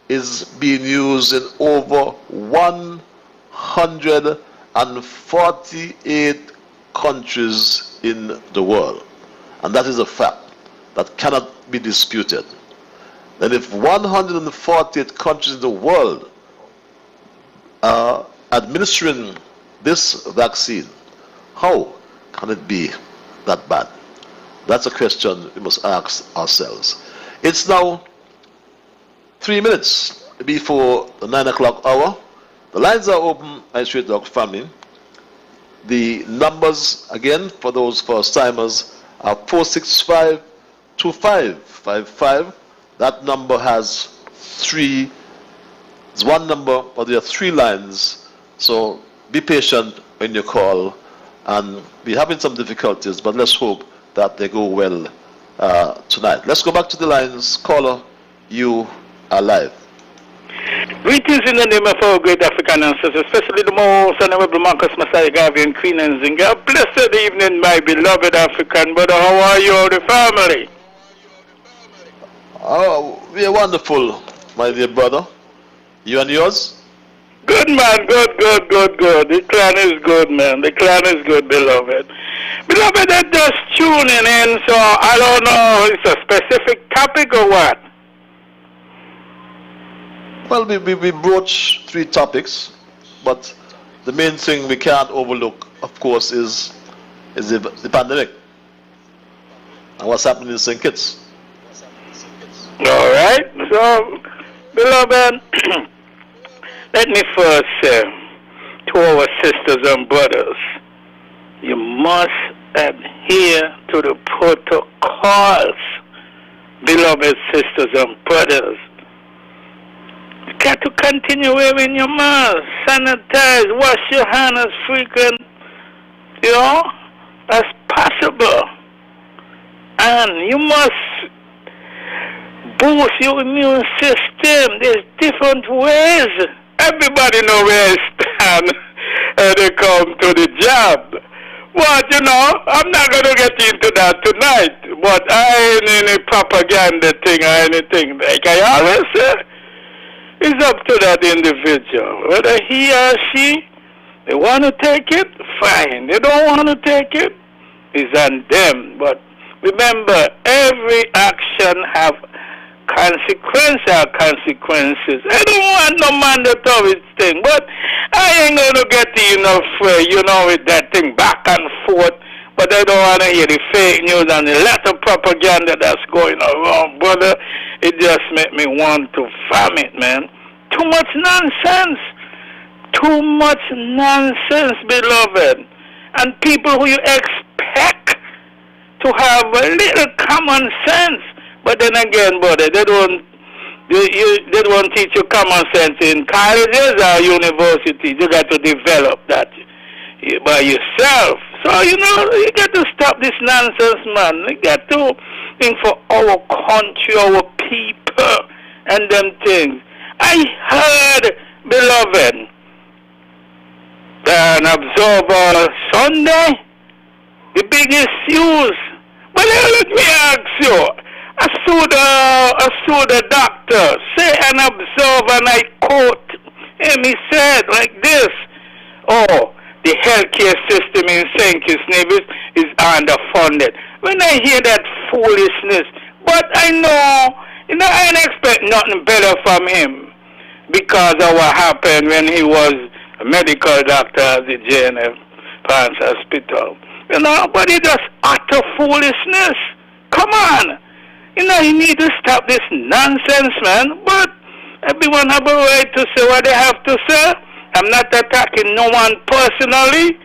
is being used in over 148 countries in the world. And that is a fact that cannot be disputed. Then if 148 countries in the world are administering this vaccine, how can it be that bad? That's a question we must ask ourselves. It's now 3 minutes before the 9 o'clock hour. The lines are open, I Straight Dog family. The numbers, again, for those first-timers, are 465-2555. That number has it's one number, but there are 3 lines. So be patient when you call. And we're having some difficulties, but let's hope that they go well tonight. Let's go back to the lines. Caller, you are live. Greetings in the name of our great African ancestors, especially the most honorable Marcus Messiah Garvey and Queen and Zinga. Blessed evening, my beloved African brother. How are you, the family? Oh, we are wonderful, my dear brother. You and yours? Good, man. Good. The clan is good, man. The clan is good, beloved. Beloved, they're just tuning in, so I don't know if it's a specific topic or what. Well, we broached 3 topics, but the main thing we can't overlook, of course, is the pandemic and what's happening in St. Kitts. All right. So, beloved, let me first say to our sisters and brothers, you must adhere to the protocols, beloved sisters and brothers. You got to continue wearing your mask, sanitize, wash your hands as frequent, as possible. And you must boost your immune system. There's different ways. Everybody knows where I stand when they come to the job. But, I'm not going to get into that tonight. But I ain't any propaganda thing or anything. Like I always say, it's up to that individual. Whether he or she, they want to take it, fine. They don't want to take it, it's on them. But remember, every action have consequences. I don't want no mandatory thing, but I ain't going to get enough, with that thing back and forth. But I don't want to hear the fake news and the lot of propaganda that's going around, brother. It just make me want to vomit, man. Too much nonsense. Too much nonsense, beloved. And people who you expect to have a little common sense. But then again, brother, they don't teach you common sense in colleges or universities. You got to develop that by yourself. So, you got to stop this nonsense, man. You got to think for our country, our people, and them things. I heard, beloved, an observer Sunday, the biggest news. But let me ask you, I saw the doctor say an observer, and I quote him, he said like this, the healthcare system in St. Kitts Nevis is underfunded. When I hear that foolishness, but I know, I don't expect nothing better from him because of what happened when he was a medical doctor at the JNF Pants Hospital. But it just utter foolishness. Come on. You need to stop this nonsense, man. But everyone have a right to say what they have to say. I'm not attacking no one personally,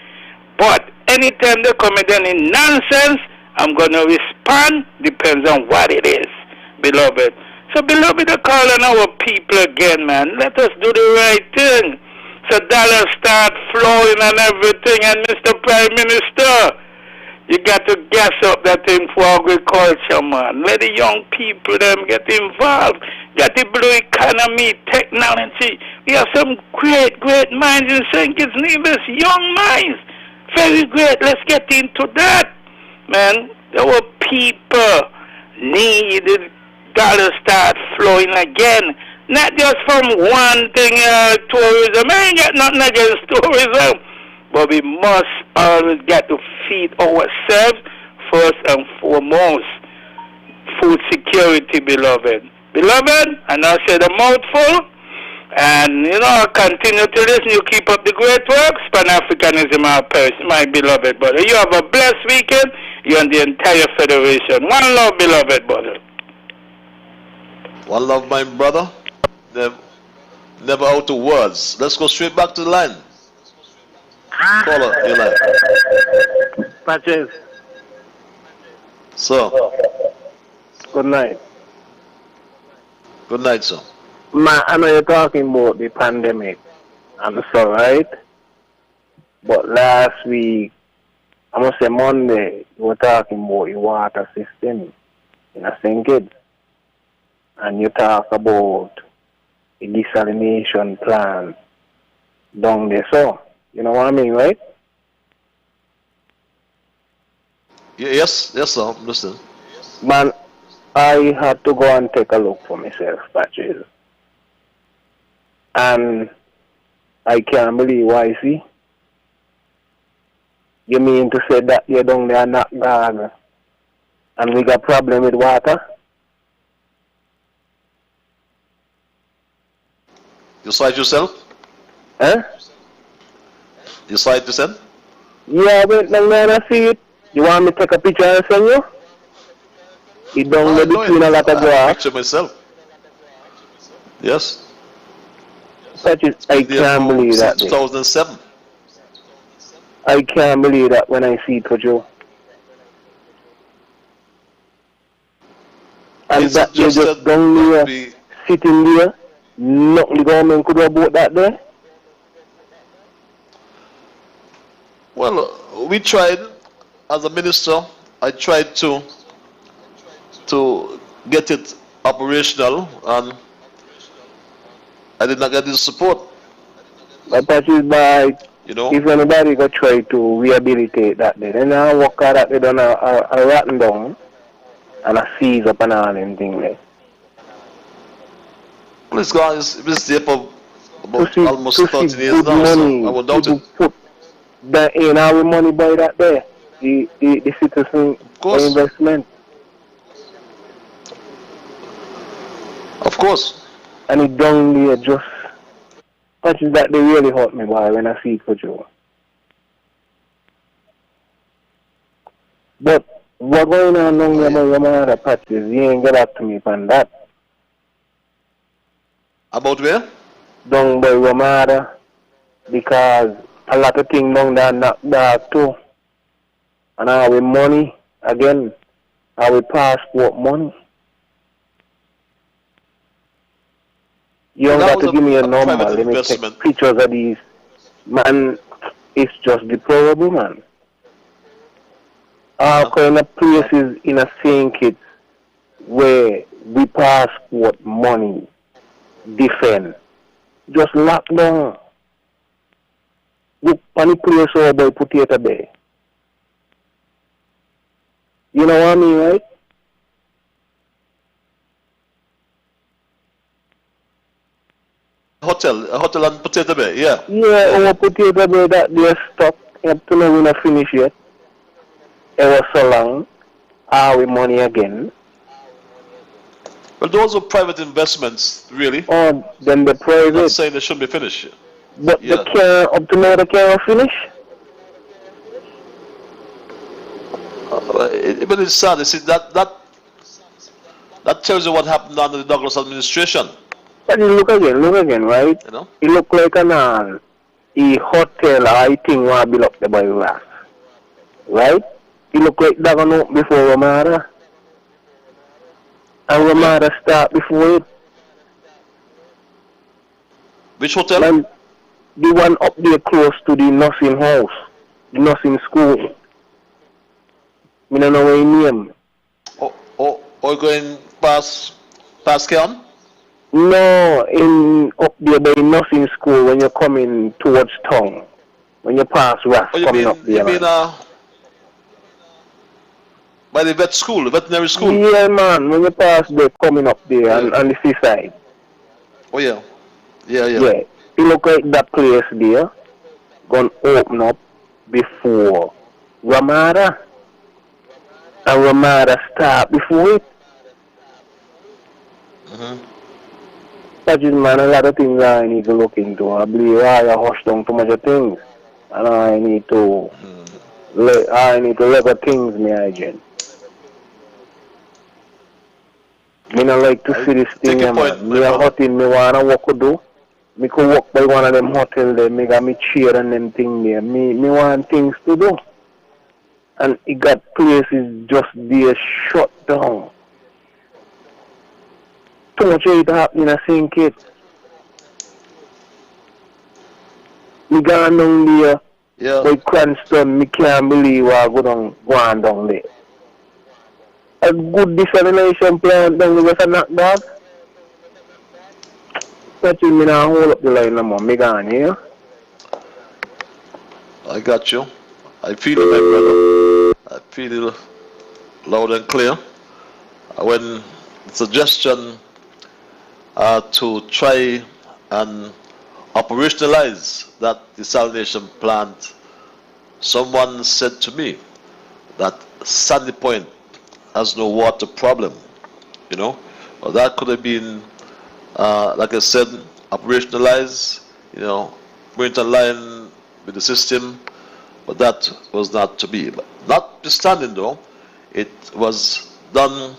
but anytime they come with any nonsense, I'm going to respond. Depends on what it is, beloved. So, beloved, I call on our people again, man. Let us do the right thing. So dollars start flowing and everything. And Mr. Prime Minister, you got to gas up that thing for agriculture, man. Let the young people them get involved. Got the blue economy, technology. We have some great minds in St. Kitts Nevis, young minds. Very great. Let's get into that, man. Our people need dollars start flowing again. Not just from one thing, tourism. I ain't got nothing against tourism. But we must always get to feed ourselves first and foremost. Food security, beloved. Beloved, and I said a mouthful. And, I continue to listen. You keep up the great works. Pan-Africanism, my beloved brother. You have a blessed weekend. You and the entire Federation. One love, beloved brother. One love, my brother. Never out of words. Let's go straight back to the line. Caller, your line. Patches. Sir. Good night. Good night, sir. Man, I know you're talking about the pandemic and so, right? But last week, I must say Monday, you were talking about the water system in a St. Kitts. And you talk about the desalination plant down there, so you know what I mean, right? Yes, sir, I'm listening. Man, I had to go and take a look for myself, Patches. And I can't believe what I see. You mean to say that you're down there not gag and we got problem with water? You saw it yourself? Huh? You saw it yourself? Yeah, I went down there and see it. You want me to take a picture and send you? It down there between a lot of I have a grass. picture myself. Yes. Patrick, It's I been there can't believe that. since 2007. I can't believe that when I see it for Joe. And It's that they just down there, sitting there, nothing the government could have bought that there. Well, we tried, as a minister, I tried to get it operational, and I did not get the support. But Patrick, by You know? if anybody go try to rehabilitate that there, then I work out that they done a rotten down and a seize up and all them thing there. Well, it's gone, it's there for about almost to 13 see years good now, money, so I won't doubt people it. put that in our money by that there. The citizen investment. Of course. And it down there just touches that they really hurt me boy when I see it for Joe. But what going on down there about Ramada patches, you ain't get back to me on that. About where? Down by Ramada, because a lot of things down there knocked back too. And our money, again, our passport money. You don't got to give me a number, let me take pictures of these. Man, it's just deplorable, man. All kind of places in a St. Kitts where we passport money defend. Just lock down. Look, any place over by Potato Bay. You know what I mean, right? A hotel on Potato Bay, yeah. Yeah, over Potato Bay that they're stuck. Up to now we not finish yet. It was so long. Our money again. Well, those are private investments, really. Oh, then the private. I'm not saying they shouldn't be finished. But the can't, up to now they can't finish? But it's sad. You see, that tells you what happened under the Douglas administration. But you look again, right? You know? It look like a hotel, I think, will build up the by grass. Right? It look like that gonna open before Ramada. And Ramada start before it. Which hotel? And the one up there close to the nursing house, the nursing school. I don't know what you name. Or going past Keon? No, up there by the nursing school when you're coming towards town. When you pass Ras coming up there. You mean by the veterinary school? Yeah, man, when you pass there coming up there on the seaside. Oh, yeah. Yeah. Yeah, it look like that place there gonna open up before Ramada. And Ramada start before it. That is, man, a lot of things I need to look into. I believe I hush down too much of things. And I need to let go things, me agent. Me not like to see this thing, man. Me a hotel, me wanna walk to do. Me could walk by one of them hotels there, me got me chair and them thing there. Me want things to do. And it got places just there shut down. Too much of it happening in St. Kitts. Me gone down there by Cranston, me can't believe I go on down there. A good desalination plant down there was a knockback. That's why me now hold up the line no more. Me gone here. I got you. I feel it, my brother. I feel it loud and clear. When the suggestion to try and operationalize that desalination plant, someone said to me that Sandy Point has no water problem, you know. Well, that could have been, like I said, operationalized, you know, bring it online with the system, but that was not to be. But notwithstanding though, it was done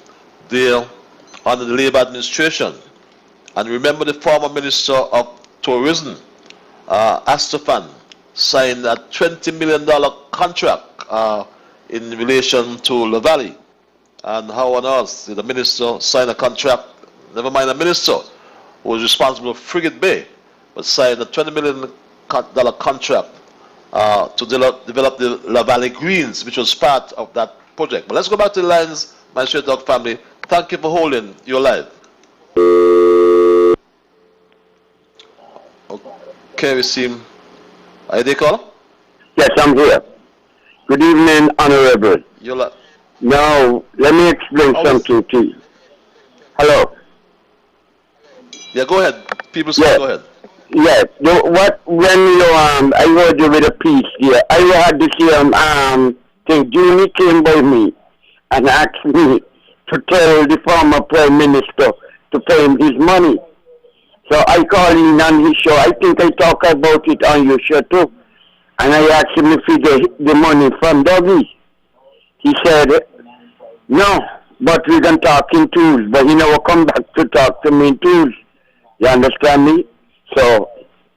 there under the Labour administration. And remember the former Minister of Tourism, Astafan, signed a $20 million contract in relation to La Valley. And how on earth did the minister sign a contract, never mind a minister who was responsible for Frigate Bay, but signed a $20 million contract to develop the La Valley Greens, which was part of that project. But let's go back to the lines, my Straight Dog family. Thank you for holding your live. Okay, we seem. Are you there, caller? Yes, I'm here. Good evening, Honorable. You're live. Now, let me explain something to you. Hello? Yeah, go ahead. People say go ahead. Yeah, I heard you with a piece here. I had this thing. Jimmy came by me and asked me to tell the former Prime Minister to pay him his money. So I called in on his show. I think I talk about it on your show too. And I asked him if he get the money from Dougie. He said, no, but we can talk in tools. But he never come back to talk to me in tools. You understand me? So,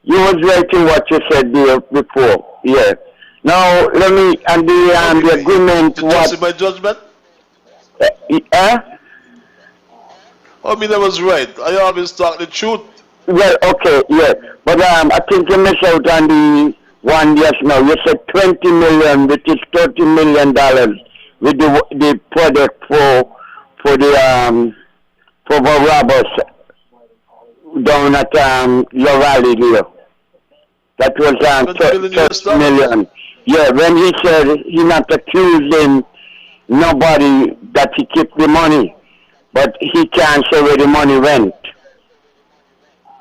you was right in what you said there before. Yeah. Now, let me, and the agreement... Did you see my judgment? I mean, I was right. I always talk the truth. Well, okay, yeah. But I think you missed out on the one just now. You said 20 million, which is $30 million with the product for robbers down at your valley here. That was 30 million. Yeah, when he said he not accusing nobody that he kept the money, but he can't say where the money went.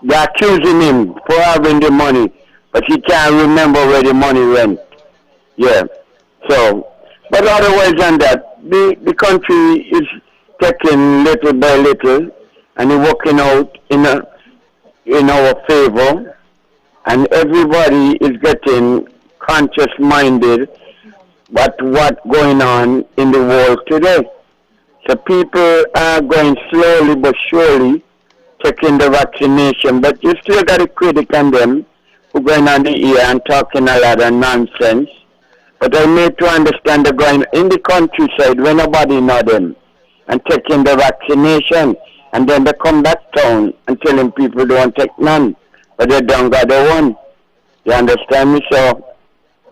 They're accusing him for having the money, but he can't remember where the money went. Yeah. So, but otherwise than that, the country is taking little by little and working out in our favor, and everybody is getting conscious-minded about what's going on in the world today. So people are going slowly but surely taking the vaccination, but you still got a critic on them who going on the ear and talking a lot of nonsense. But I need to understand they're going in the countryside where nobody know them and taking the vaccination, and then they come back town and telling people don't take none, but they don't got the one. You understand me? So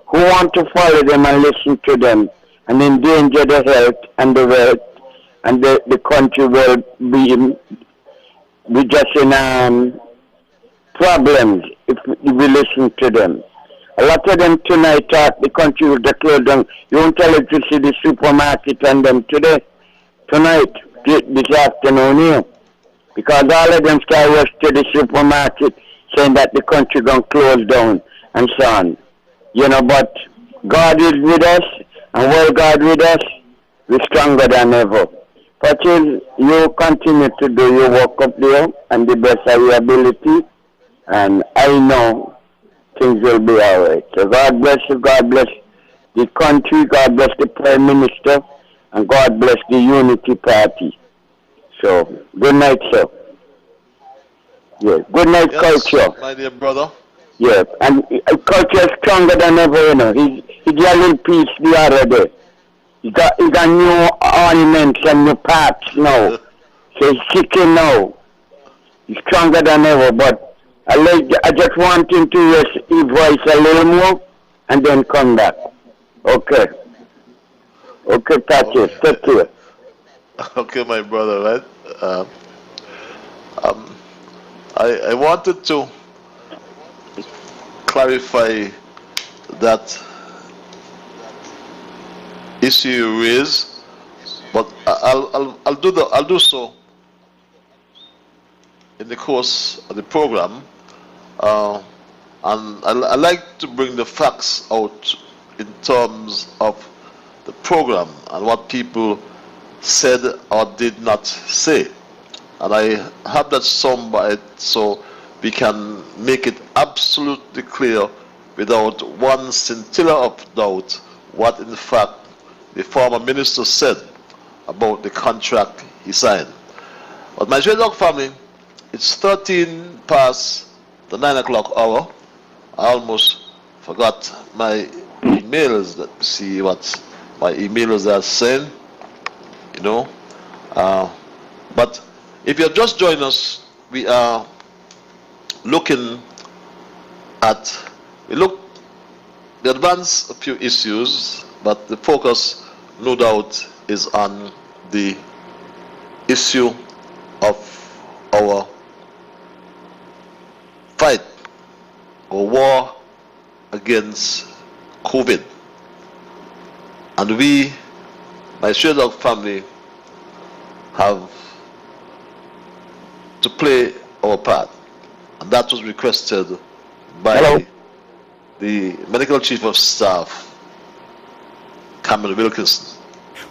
who want to follow them and listen to them and endanger the health and the wealth, and the country will be just in problems if we listen to them. A lot of them tonight thought the country will close down. You won't tell it to see the supermarket and them today, tonight, this afternoon here. Because all of them start rush to the supermarket saying that the country going to close down and so on. You know, but God is with us, and while God with us, we're stronger than ever. But you continue to do your work up there and the best of your ability, and I know things will be all right. So God bless you, God bless the country, God bless the Prime Minister, and God bless the Unity Party. So, good night, sir. Yeah, good night, culture. My dear brother. Yeah, and culture is stronger than ever, you know. He got a little piece the other day. He got new ornaments and new parts now. So he's kicking now. He's stronger than ever, but I just want him to use his voice a little more and then come back. Okay. Okay, Patrick, take care. Okay, my brother, right? I wanted to clarify that issue you raised, but I'll do so in the course of the program, and I like to bring the facts out in terms of the program and what people said or did not say, and I have that soundbite so we can make it absolutely clear without one scintilla of doubt what in fact the former minister said about the contract he signed. But my Dog family, it's 13 past the 9 o'clock hour. I almost forgot my emails. Let me see what my emails are saying, you know. But if you're just joining us, we are looking at, we advance a few issues, but the focus, no doubt, is on the issue of our fight or war against COVID. And we, my Dog family, have to play our part. And that was requested by the Medical Chief of Staff, Cameron Wilkinson.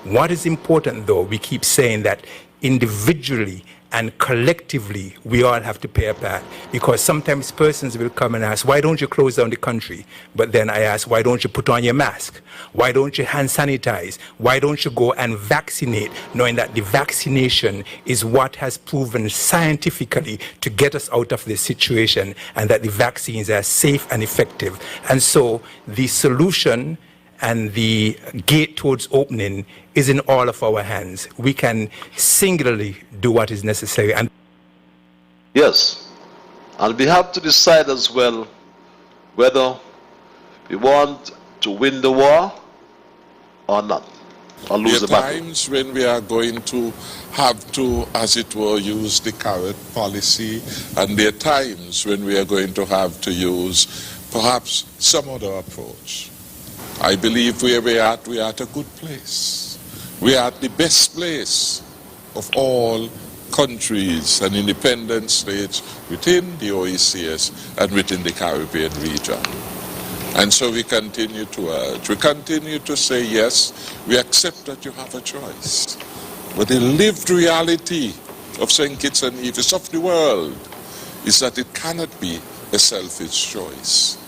What is important, though, we keep saying that individually and collectively we all have to play a part, because sometimes persons will come and ask, why don't you close down the country? But then I ask, why don't you put on your mask? Why don't you hand sanitize? Why don't you go and vaccinate, knowing that the vaccination is what has proven scientifically to get us out of this situation, and that the vaccines are safe and effective. And so the solution and the gate towards opening is in all of our hands. We can singularly do what is necessary. And yes, and we have to decide as well whether we want to win the war or not, or lose the battle. There are times when we are going to have to, as it were, use the carrot policy, and there are times when we are going to have to use perhaps some other approach. I believe where we are at a good place. We are at the best place of all countries and independent states within the OECS and within the Caribbean region. And so we continue to urge, we continue to say, yes, we accept that you have a choice. But the lived reality of St. Kitts and Nevis, of the world, is that it cannot be a selfish choice.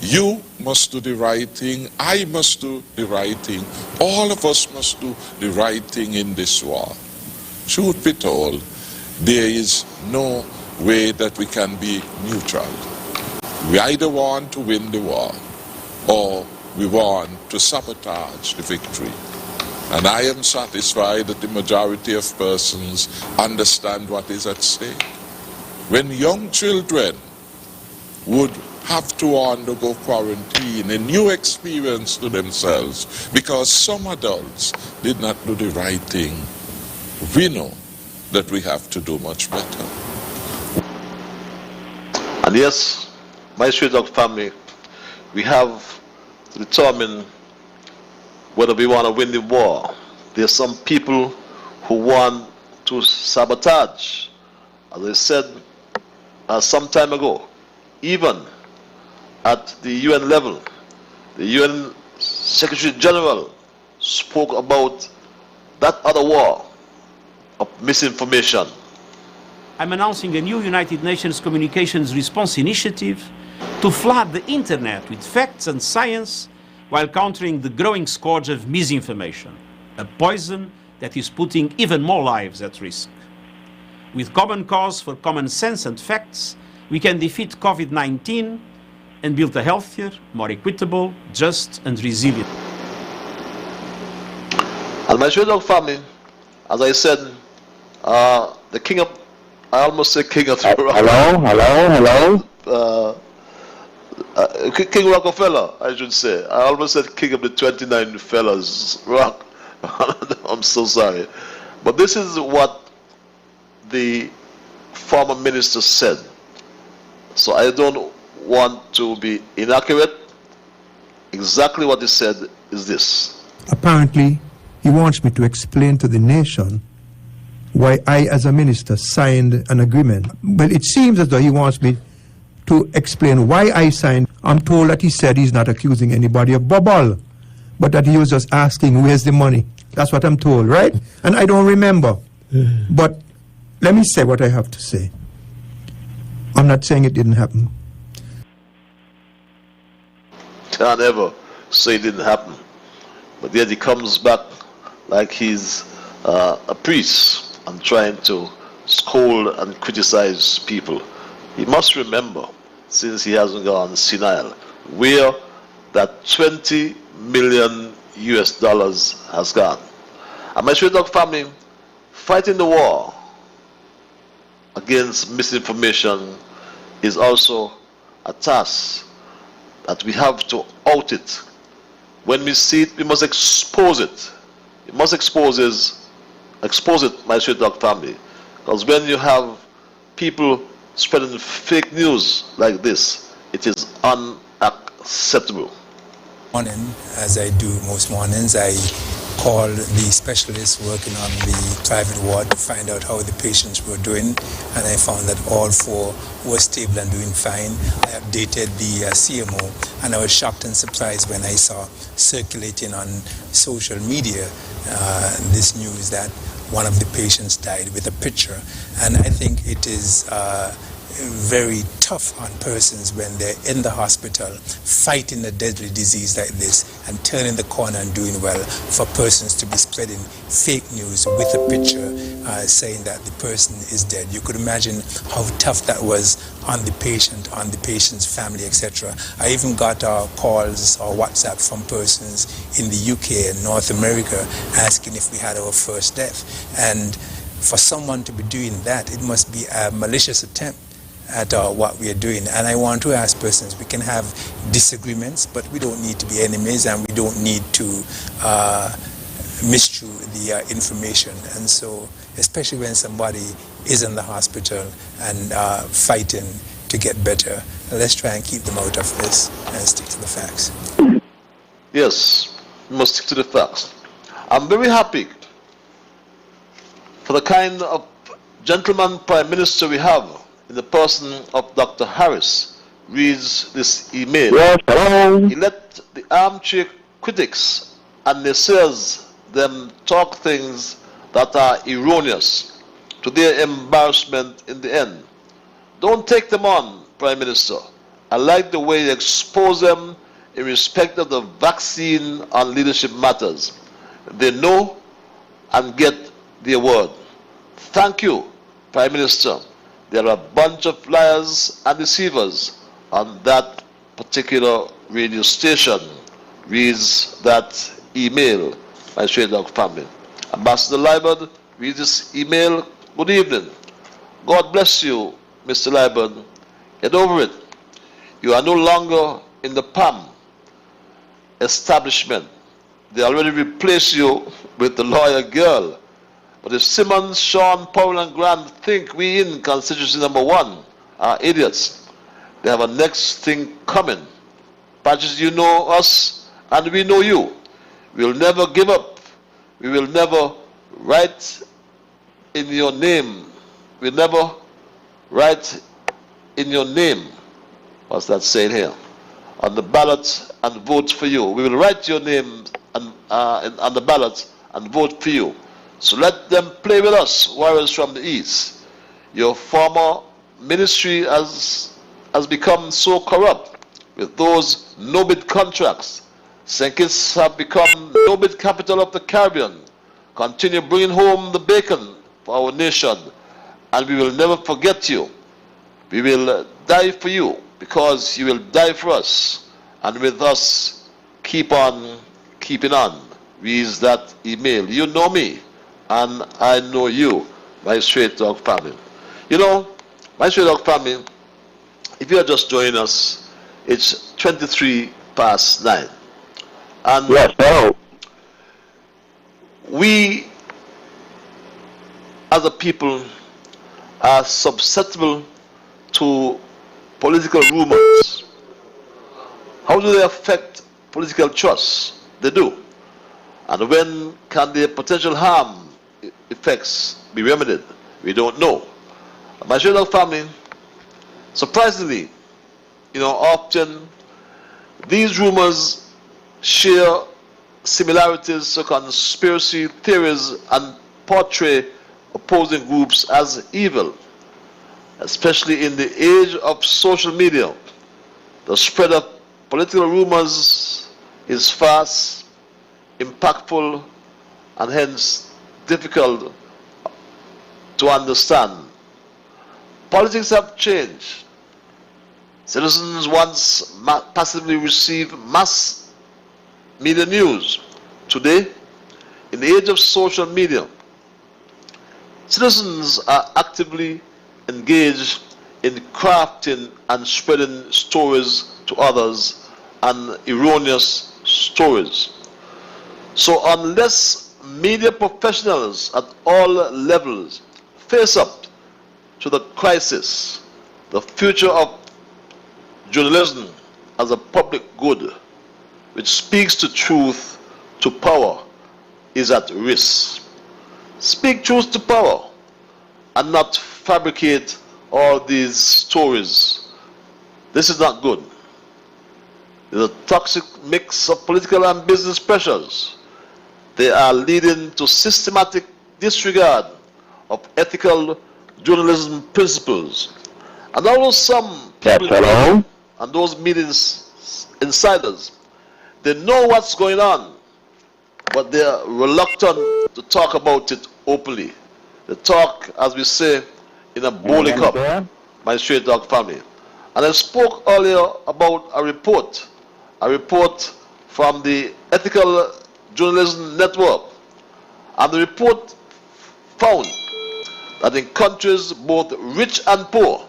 You must do the right thing, I must do the right thing, all of us must do the right thing in this war. Truth be told, there is no way that we can be neutral. We either want to win the war or we want to sabotage the victory. And I am satisfied that the majority of persons understand what is at stake. When young children would have to undergo quarantine, a new experience to themselves, because some adults did not do the right thing, we know that we have to do much better. And yes, my Dog family, we have to determine whether we want to win the war. There's some people who want to sabotage. As I said some time ago, even at the UN level, the UN Secretary General spoke about that other war of misinformation. I'm announcing a new United Nations Communications Response Initiative to flood the internet with facts and science while countering the growing scourge of misinformation, a poison that is putting even more lives at risk. With common cause for common sense and facts, we can defeat COVID-19 and build a healthier, more equitable, just and resilient. And my Dog family, as I said, the king of, I almost said king of the rock. King Rockefeller, I should say. I almost said king of the 29 fellas rock. I'm so sorry. But this is what the former minister said. So I don't want to be inaccurate. Exactly what he said is this. Apparently, he wants me to explain to the nation why I, as a minister, signed an agreement. Well, it seems as though he wants me to explain why I signed. I'm told that he said he's not accusing anybody of bubble, but that he was just asking, where's the money? That's what I'm told, right? And I don't remember. But let me say what I have to say. I'm not saying it didn't happen. can't ever say it didn't happen. But yet he comes back like he's a priest and trying to scold and criticize people. He must remember, since he hasn't gone senile, where that $20 million has gone. And my Stray Dog family, fighting the war against misinformation is also a task that we have to out it. When we see it, we must expose it. We must expose it, my Stray Dog family. Because when you have people spreading fake news like this, it is unacceptable. Morning, as I do most mornings, I call the specialists working on the private ward to find out how the patients were doing, and I found that all 4 were stable and doing fine. I updated the CMO, and I was shocked and surprised when I saw circulating on social media this news that one of the patients died with a picture. And I think it is very tough on persons when they're in the hospital fighting a deadly disease like this and turning the corner and doing well, for persons to be spreading fake news with a picture saying that the person is dead. You could imagine how tough that was on the patient's family, etc. I even got calls or WhatsApp from persons in the UK and North America asking if we had our first death. And for someone to be doing that, it must be a malicious attempt at what we are doing. And I want to ask persons, we can have disagreements, but we don't need to be enemies, and we don't need to misstrew the information. And so, especially when somebody is in the hospital and fighting to get better, let's try and keep them out of this and stick to the facts. Yes, we must stick to the facts. I'm very happy for the kind of gentleman Prime Minister we have in the person of Dr. Harris. Reads this email. Yes, hello. He let the armchair critics and naysayers them talk things that are erroneous to their embarrassment in the end. Don't take them on, Prime Minister. I like the way you expose them in respect of the vaccine on leadership matters. They know and get their word. Thank you, Prime Minister. There are a bunch of liars and deceivers on that particular radio station. Reads that email, my Stray Dog family. Ambassador Liburd reads this email. Good evening. God bless you, Mr. Liburd. Get over it. You are no longer in the PAM establishment. They already replaced you with the lawyer girl. But if Simmons, Sean, Powell, and Grant think we in constituency number 1 are idiots, they have a next thing coming. Patches, you know us, and we know you. We'll never give up. We will never write in your name. We'll never write in your name. What's that saying here? On the ballot and vote for you. We will write your name on the ballot and vote for you. So let them play with us, warriors from the east. Your former ministry has become so corrupt with those no-bid contracts. St. Kitts have become no-bid capital of the Caribbean. Continue bringing home the bacon for our nation, and we will never forget you. We will die for you, because you will die for us, and with us, keep on keeping on. Reads that email. You know me, and I know you, my Stray Dog family. You know, my Stray Dog family, if you are just joining us, it's 9:23. And yes, hello. We, as a people, are susceptible to political rumors. How do they affect political trust? They do. And when can their potential harm effects be remedied? We don't know. My Stray Dog family, surprisingly, often these rumors share similarities to conspiracy theories and portray opposing groups as evil. Especially in the age of social media, the spread of political rumors is fast, impactful, and hence difficult to understand. Politics have changed. Citizens once passively received mass media news. Today, in the age of social media, citizens are actively engaged in crafting and spreading stories to others and erroneous stories. So unless media professionals at all levels face up to the crisis, the future of journalism as a public good, which speaks the truth to power, is at risk. Speak truth to power and not fabricate all these stories. This is not good. There's a toxic mix of political and business pressures. They are leading to systematic disregard of ethical journalism principles. And although some people and those meetings insiders, they know what's going on, but they are reluctant to talk about it openly. They talk, as we say, in a bowling cup, my straight dog family. And I spoke earlier about a report from the Ethical Journalism Network. And the report found that in countries both rich and poor,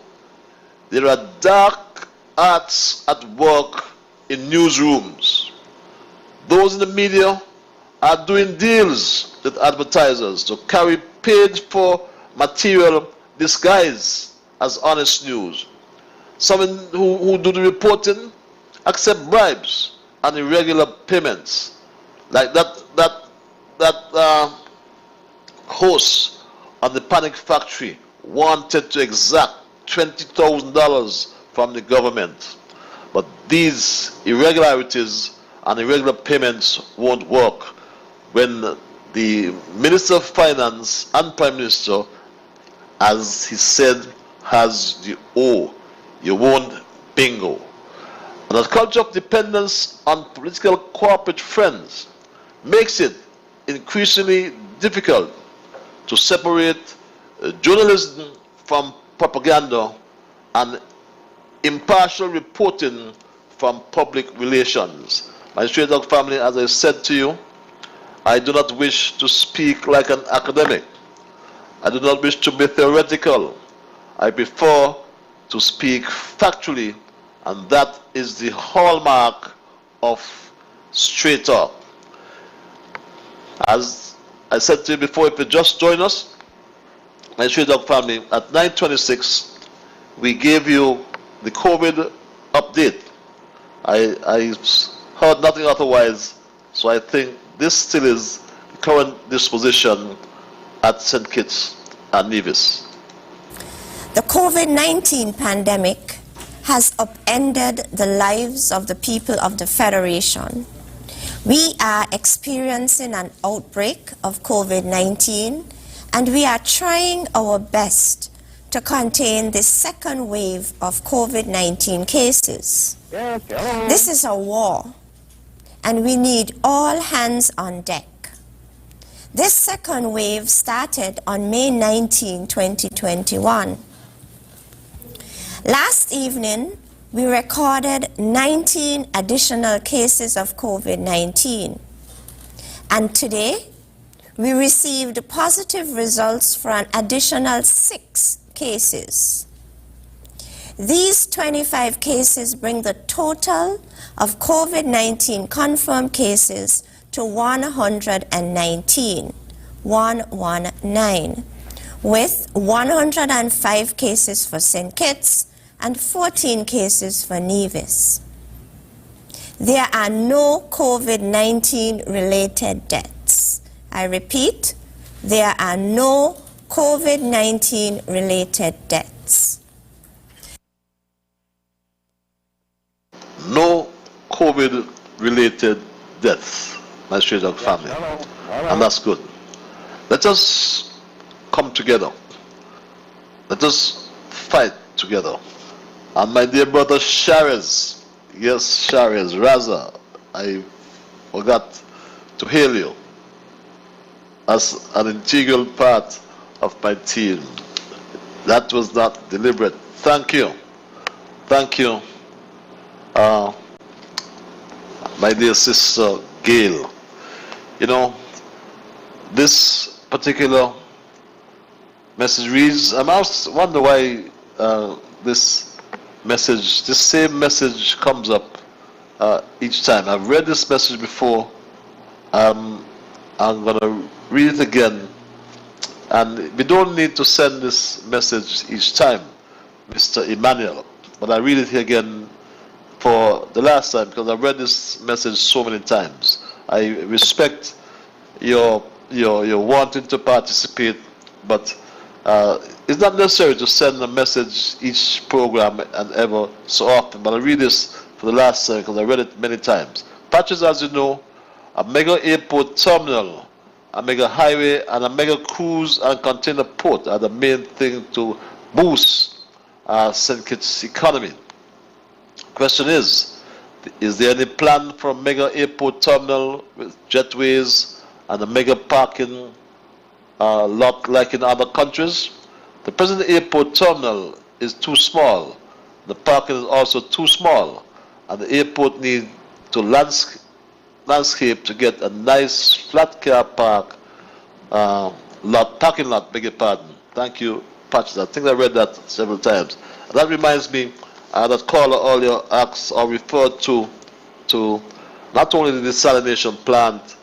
there are dark arts at work in newsrooms. Those in the media are doing deals with advertisers to carry paid-for material disguised as honest news. Some who do the reporting accept bribes and irregular payments, like that host on the Panic Factory wanted to exact $20,000 from the government. But these irregularities and irregular payments won't work when the Minister of Finance and Prime Minister, as he said, has the O. You won't bingo. And the culture of dependence on political corporate friends makes it increasingly difficult to separate journalism from propaganda and impartial reporting from public relations. My straight dog family, as I said to you, I do not wish to speak like an academic. I do not wish to be theoretical. I prefer to speak factually, and that is the hallmark of straight talk. As I said to you before, if you just join us, my straight dog family, at 9:26, we gave you the COVID update. I heard nothing otherwise, so I think this still is the current disposition at St. Kitts and Nevis. The COVID-19 pandemic has upended the lives of the people of the Federation. We are experiencing an outbreak of COVID-19, and we are trying our best to contain the second wave of COVID-19 cases. This is a war, and we need all hands on deck. This second wave started on May 19, 2021. Last evening, we recorded 19 additional cases of COVID-19. And today, we received positive results for an additional 6 cases. These 25 cases bring the total of COVID-19 confirmed cases to 119, 119, with 105 cases for St. Kitts and 14 cases for Nevis. There are no COVID-19 related deaths. I repeat, there are no COVID-19 related deaths. No COVID related deaths, my straight dog family. And that's good. Let us come together. Let us fight together. And my dear brother Sharez, Yes, Sharias, Raza, I forgot to hail you as an integral part of my team. That was not deliberate. Thank you. Thank you, my dear sister Gail. You know, this particular message reads, I must wonder why this same message comes up each time. I've read this message before. I'm going to read it again. And we don't need to send this message each time, Mr. Emmanuel. But I read it here again for the last time because I've read this message so many times. I respect your wanting to participate, but it's not necessary to send a message each program and ever so often. But I read this for the last time because I read it many times. Patches, as you know, a mega airport terminal, a mega highway, and a mega cruise and container port are the main thing to boost St. Kitts' economy. Question is there any plan for a mega airport terminal with jetways and a mega parking lot like in other countries? The present airport terminal is too small. The parking is also too small, and the airport needs to landscape to get a nice flat car parking lot, beg your pardon. Thank you, Patches. I think I read that several times. And that reminds me that caller earlier asked or referred to not only the desalination plant,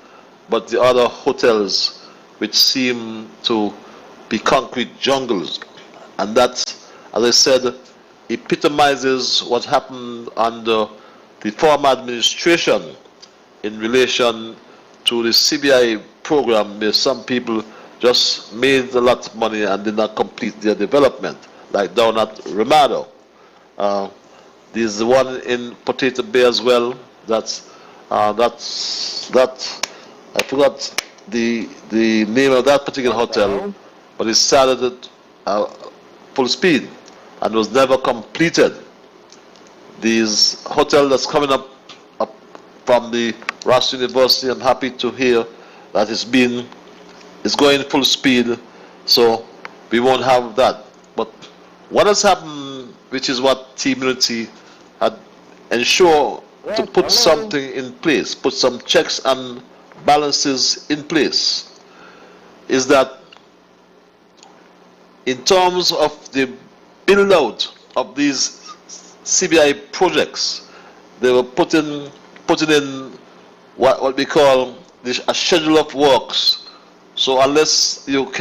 but the other hotels which seem to be concrete jungles. And that, as I said, epitomizes what happened under the former administration in relation to the CBI program, where some people just made a lot of money and did not complete their development, like down at Ramado. There's the one in Potato Bay as well. I forgot the name of that particular hotel, but it started at full speed and was never completed. This hotel that's coming up from the Ross University, I'm happy to hear that it's going full speed, so we won't have that. But what has happened, which is what Team Unity had ensured to put something in place, put some checks and balances in place, is that in terms of the build out of these CBI projects, they were putting in what we call a schedule of works. So unless you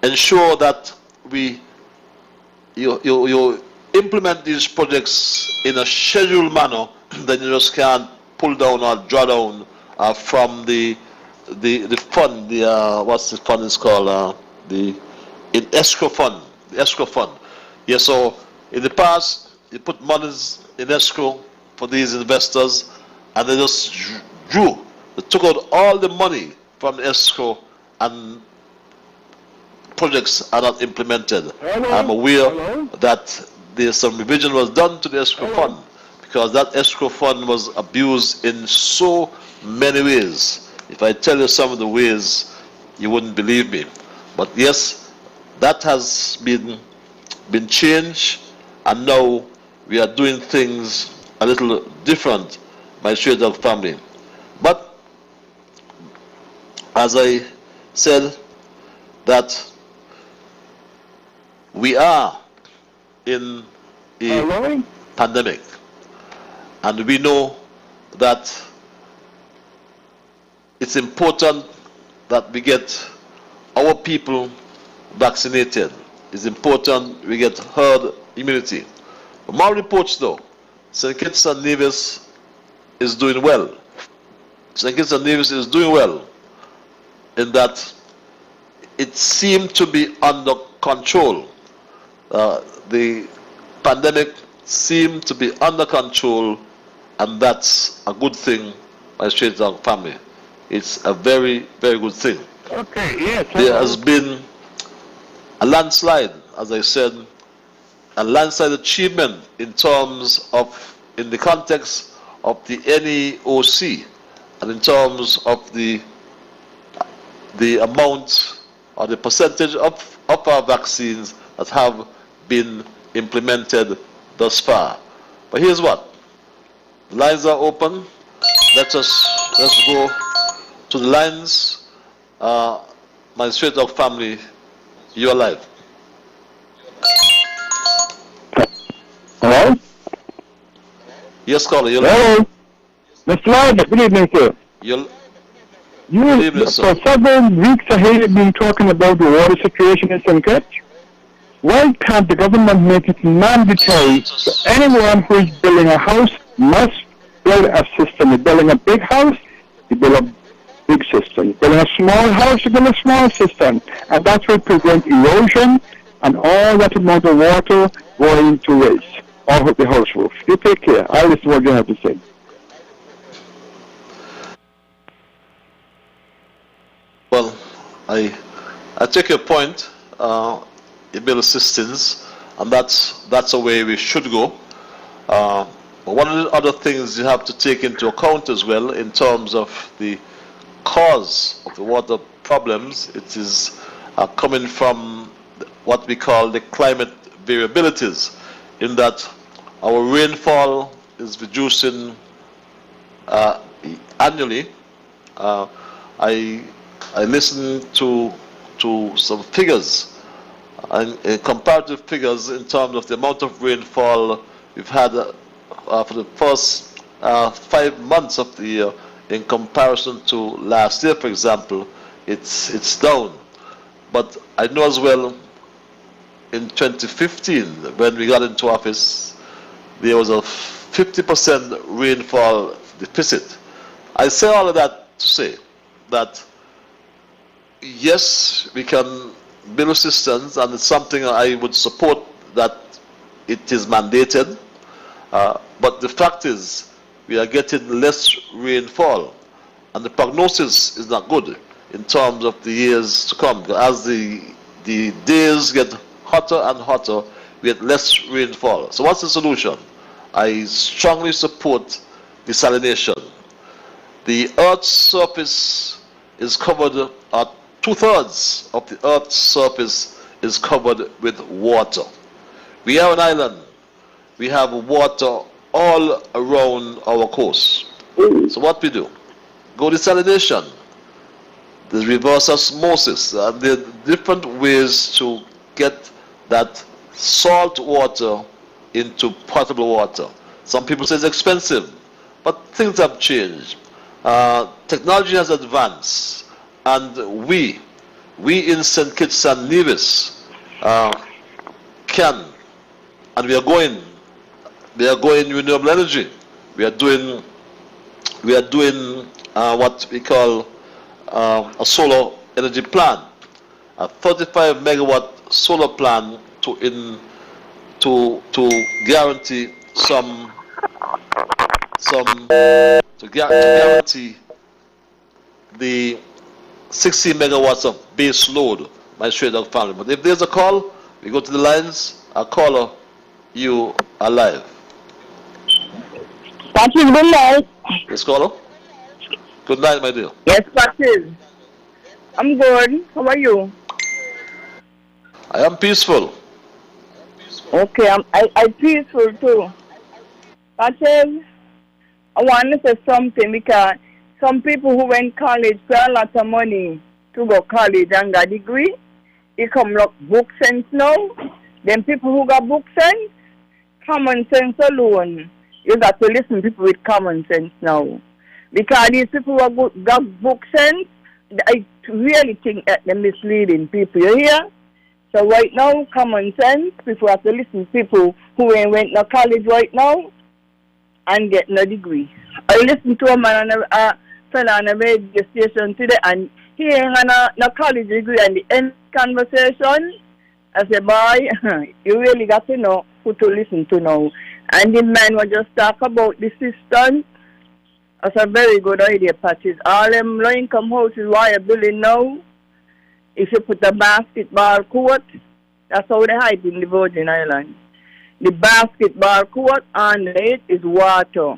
ensure that you implement these projects in a scheduled manner, then you just can't pull down or draw down from the fund. What's the fund is called? The escrow fund. The escrow fund. Yeah. So in the past, you put monies in escrow for these investors, and they just drew. They took out all the money from the escrow, and projects are not implemented. I'm aware that there's some revision was done to the escrow fund, because that escrow fund was abused in so many ways. If I tell you some of the ways, you wouldn't believe me. But yes, that has been changed, and now we are doing things a little different, my straight dog family. But as I said, that we are in a pandemic, and we know that it's important that we get our people vaccinated. It's important we get herd immunity. More reports though, St. Kitts and Nevis is doing well. St. Kitts and Nevis is doing well in that it seemed to be under control. The pandemic seemed to be under control, and that's a good thing, my straight dog family. It's a very, very good thing. Okay, yes. There has been a landslide, as I said, a landslide achievement in terms of, in the context of the NEOC, and in terms of the amount or the percentage of our vaccines that have been implemented thus far. But here's what, the lines are open. Let's go to the lines. My Straight Talk family, you're live. Hello? Yes, caller, you're Hello? live. Mr. Lord, good evening, sir. Good evening, For sir. several weeks ahead, you've been talking about the water situation in St. Kitts. Why can't the government make it mandatory that anyone who is building a house must build a system? You're building a big house, you build a big system. You're building a small house, you build a small system. And that will prevent erosion and all that amount of water going into waste off of the house roof. You take care. I'll listen to what you have to say. Well, I take your point. You build systems, and that's the way we should go. But one of the other things you have to take into account as well, in terms of the cause of the water problems, it is coming from what we call the climate variabilities, in that our rainfall is reducing annually. I listened to some figures, and comparative figures in terms of the amount of rainfall we've had for the first 5 months of the year in comparison to last year, for example. It's down. But I know as well, in 2015, when we got into office, there was a 50% rainfall deficit. I say all of that to say that yes, we can build systems, and it's something I would support that it is mandated. But the fact is, we are getting less rainfall, and the prognosis is not good in terms of the years to come. As the days get hotter and hotter, we get less rainfall. So what's the solution? I strongly support desalination. The Earth's surface is covered, 2/3 of the Earth's surface is covered with water. We are an island. We have water all around our coast. So what we do? Go desalination. There's reverse osmosis. There are different ways to get that salt water into potable water. Some people say it's expensive, but things have changed. Technology has advanced, and we in St. Kitts and Nevis can, and we are going renewable energy. We are doing what we call a solar energy plant, a 35 megawatt solar plant to guarantee to guarantee the 60 megawatts of base load, my Straight Talk family. But if there's a call, we go to the lines. A caller, you are live. Patrick, good night. Yes, caller. Good night, my dear. Yes, Patrick. I'm good. How are you? I am peaceful. Okay, I'm peaceful too. Patrick, I want to say something, because some people who went college pay a lot of money to go college and got a degree. It come like book sense now. Then people who got book sense, common sense alone. You got to listen to people with common sense now. Because these people who got book sense, I really think that they're misleading people. You hear? So right now, common sense, people have to listen to people who ain't went to college right now and get no degree. I listened to a man on a fella on a radio station today, and he ain't got no college degree, and the end conversation, I said, boy, you really got to know who to listen to now. And the man was just talk about the system. That's a very good idea, Patrick. All them low-income houses why you're building now, if you put a basketball court That's how they hide in the Virgin Islands. The basketball court under it is water.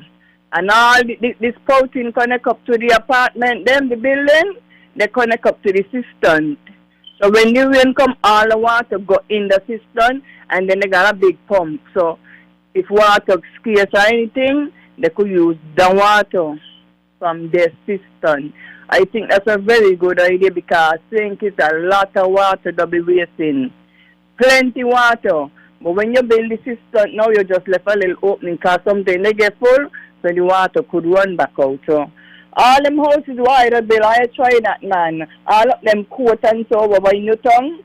And all the spouting connect up to the apartment, them, the building, they connect up to the cistern. So when the rain come, all the water go in the cistern, and then they got a big pump. So if water scarce or anything, they could use the water from their cistern. I think that's a very good idea because I think it's a lot of water to be wasting. Plenty water. But when you build the cistern, now you just left a little opening because something they get full, so the water could run back out. So all them houses wide I build, I try that, man. All of them court and so over in Newton,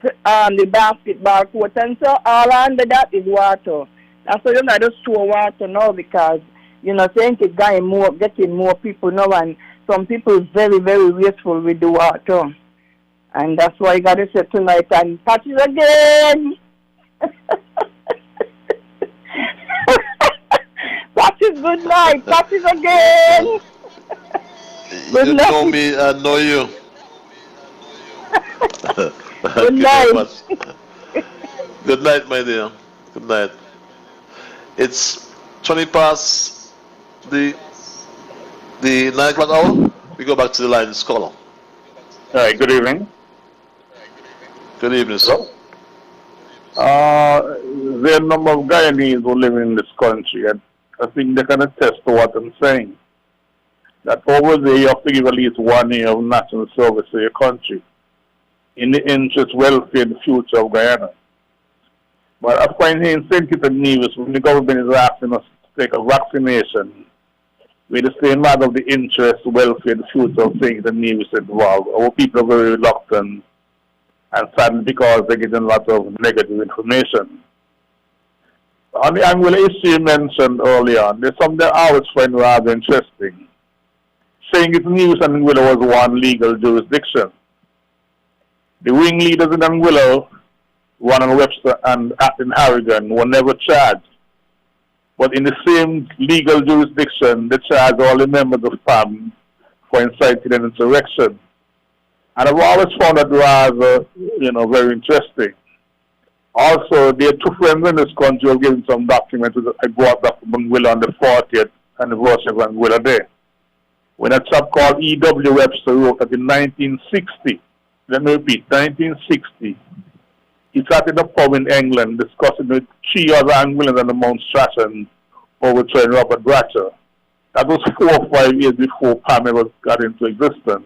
the basketball court and so, all under that is water. That's why you got to store water now because, you know, saying it's getting more people now, and some people very, very wasteful with the water. And that's why I got to say tonight, and patches again. Patches, good night. Patches again. Good You night. know me, I know you. Good night. Good night, my dear. Good night. It's 20 past the 9 o'clock hour. We go back to the line, caller. Hi, good evening. Good evening, sir. There are a number of Guyanese who live in this country, and I think they can attest to what I'm saying. That over there you have to give at least 1 year of national service to your country in the interest, welfare, and future of Guyana. But I find here in St. Kitts and Nevis, when the government is asking us to take a vaccination, with the same matter of the interest, welfare, and the future of St. Kitts and Nevis involved, our people are very reluctant, and sadly because they're getting a lot of negative information. On the Anguilla issue you mentioned earlier on, there's something that I always find rather interesting. St. Kitts and Nevis and Anguilla was one legal jurisdiction. The ringleaders in Anguilla, one in Webster and in Harrigan, were never charged. But in the same legal jurisdiction, they charged all the members of FAM for inciting an insurrection. And I've always found that rather, very interesting. Also, there are two friends in this country who have given some documents that I brought back from Anguilla on the 40th anniversary of Anguilla Day. When a chap called E.W. Webster wrote that in 1960, let me repeat, 1960, he sat in a pub in England discussing with 3 other Anguillans and the Mount Strachan overthrowing Robert Bratcher. That was 4 or 5 years before PAM ever got into existence.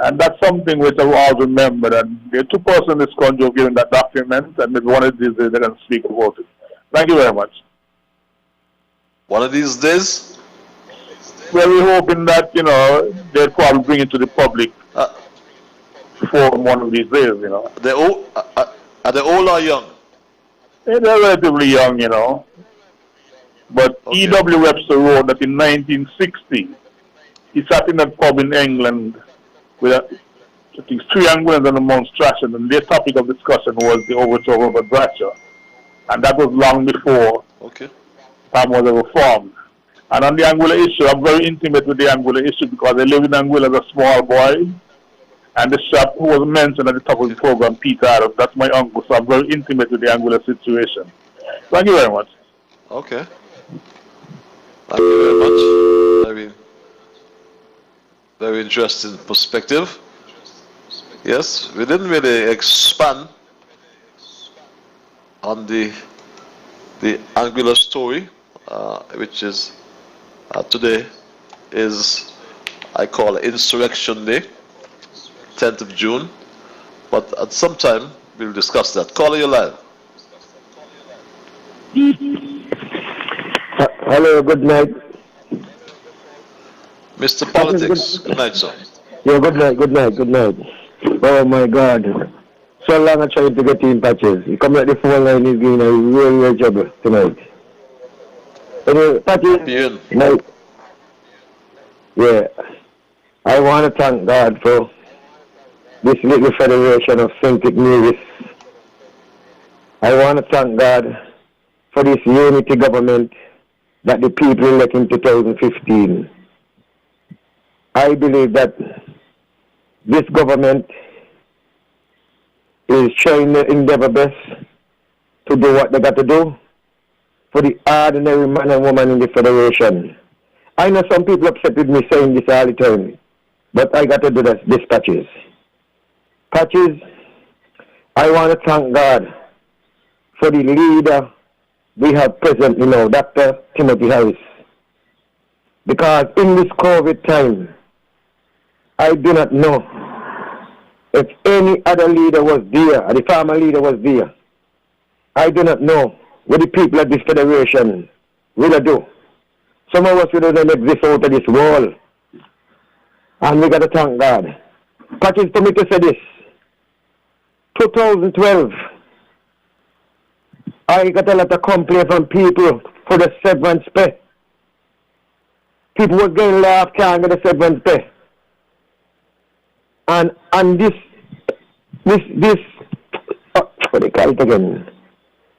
And that's something which I've always remembered. And there are 2 persons in this country who have given that document, and maybe one of these days they can speak about it. Thank you very much. One of these days? Well, we're hoping that, they'll probably bring it to the public for one of these days, They're old, are they old or young? They're relatively young, But Okay. E.W. Webster wrote that in 1960, he sat in a pub in England with, I think, 3 Anguillans and the Mount Strachan, and their topic of discussion was the overthrow of Robert Bratcher. And that was long before PAM was ever formed. And on the Anguilla issue, I'm very intimate with the Anguilla issue because I lived in Anguilla as a small boy. And the chap who was mentioned at the top of the program, Peter Adams, that's my uncle, so I'm very intimate with the Anguilla situation. Thank you very much. Okay. Thank you very much. Very interesting perspective. Yes, we didn't really expand on the Anguilla story, which is today is, I call it Insurrection Day, 10th of June. But at some time we'll discuss that. Caller, you live. Hello, good night. Mr. Politics, good night, sir. Yeah, good night. Oh my God. So long I tried to get in Patches. He come at the phone line, he's giving a real trouble tonight. Anyway, Patches, night. Yeah. I want to thank God for this little federation of St. Kitts Nevis. I want to thank God for this unity government that the people elect in 2015. I believe that this government is trying to endeavor best to do what they got to do for the ordinary man and woman in the Federation. I know some people upset with me saying this all the time, but I got to do this, Patches. Patches, I want to thank God for the leader we have present, Dr. Timothy Harris. Because in this COVID time, I do not know if any other leader was there, or the farmer leader was there. I do not know what the people of this federation will do. Some of us will not exist out of this world. And we got to thank God. Patches, for me to say this, 2012, I got a lot of complaints from people for the severance pay. People were getting laughed, can't get the severance pay. And this, what do you call it again?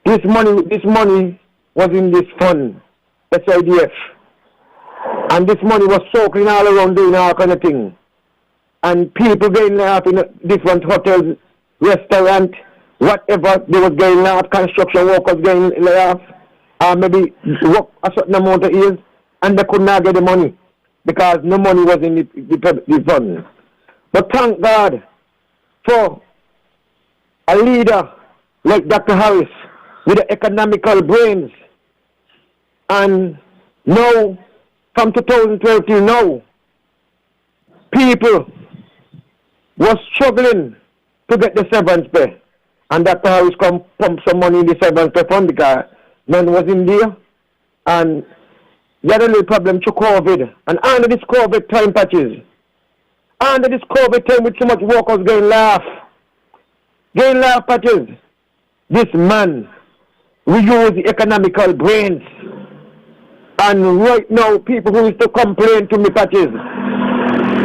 This money was in this fund, SIDF. And this money was circling all around doing all kind of thing. And people getting laughed in different hotels, restaurants, whatever, they was getting laughed, construction workers getting laughed, maybe work a certain amount of years, and they could not get the money because no money was in the fund. But thank God for a leader like Dr. Harris with the economical brains. And now, from 2012 till now, people were struggling to get the severance pay. And Dr. Harris come pump some money in the severance pay fund because none was in there. And the other little problem to COVID. And under this COVID time, Patches, under this COVID time with so much workers getting laugh, Patches, this man, we use the economical brains. And right now, people who used to complain to me, Patches,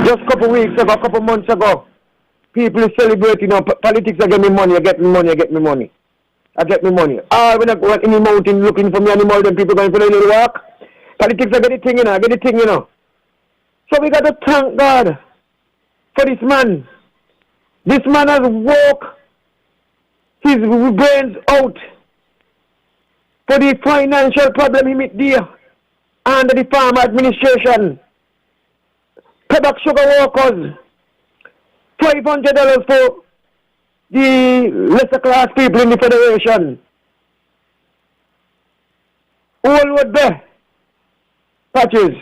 just a couple weeks ago, a couple months ago, people are celebrating, politics are getting me money, I get me money. We're not going in the mountain looking for me anymore, then people going for a little walk. Politics are getting thing, So we got to thank God for this man. This man has worked his brains out for the financial problem he met there under the farm administration. Product sugar workers, $500 for the lesser class people in the federation. All would be Patches.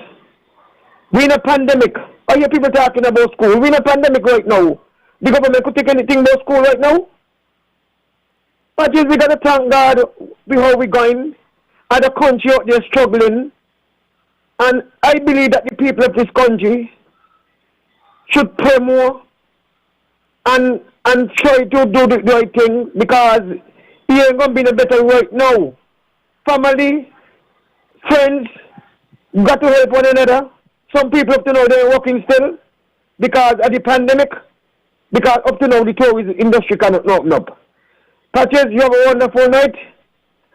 We in a pandemic. I hear people talking about school. We in a pandemic right now. The government could take anything about school right now. Patches, we gotta thank God how we going. And the country out there struggling. And I believe that the people of this country should pray more and try to do the right thing, because he ain't gonna be in a better right now. Family, friends, got to help one another. Some people up to now they're working still because of the pandemic, because up to now the tourism industry cannot open up. Patches, you have a wonderful night,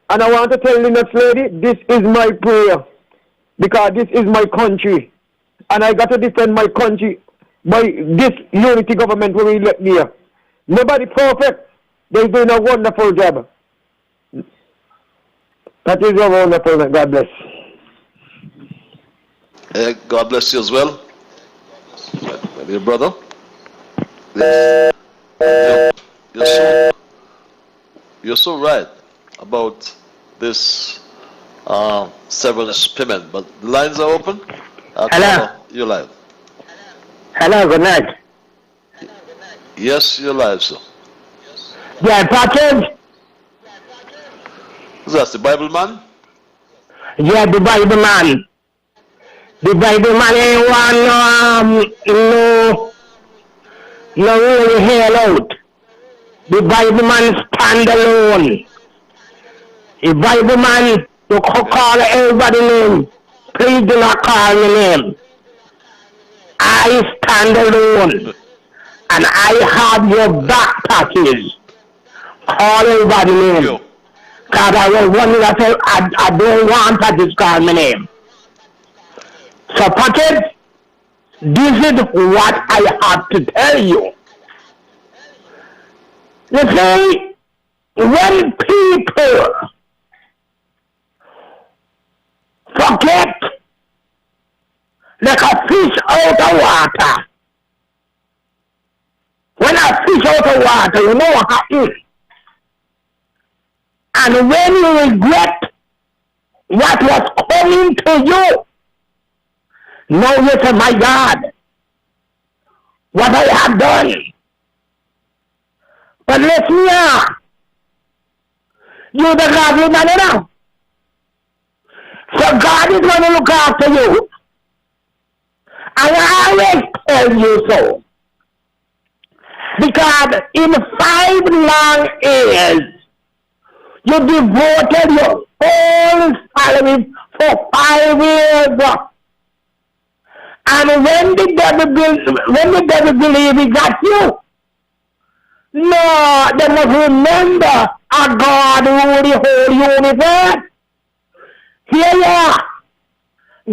and I want to tell the next lady, this is my prayer, because this is my country, and I got to defend my country by this unity government where we let here. Nobody perfect. They're doing a wonderful job. That is a wonderful night. God bless. God bless you as well, my dear brother. You're so right about this severance payment, but the lines are open. Hello. You're live. Hello, good night. Yes, you're live, sir. Yeah, Patches? That's the Bible man? Yeah, the Bible man. The Bible man ain't want no really hell out. The Bible man stand alone. The Bible man, you call everybody name. Please do not call me name. I stand alone. And I have your back, Patches. Call everybody name. Because I was one that said I don't want Patches call my name. So Patches, this is what I have to tell you. You see, when people forget like a fish out of water, when a fish out of water, you know what happens. And when you regret what was coming to you, now you say, my God, what I have done. But listen here, you're the godly man now. So God is going to look after you. And I always tell you so. Because in 5 long years, you devoted your whole salary for 5 years. And when the devil believe he got you, no, they must remember a God who the whole universe. Here you are.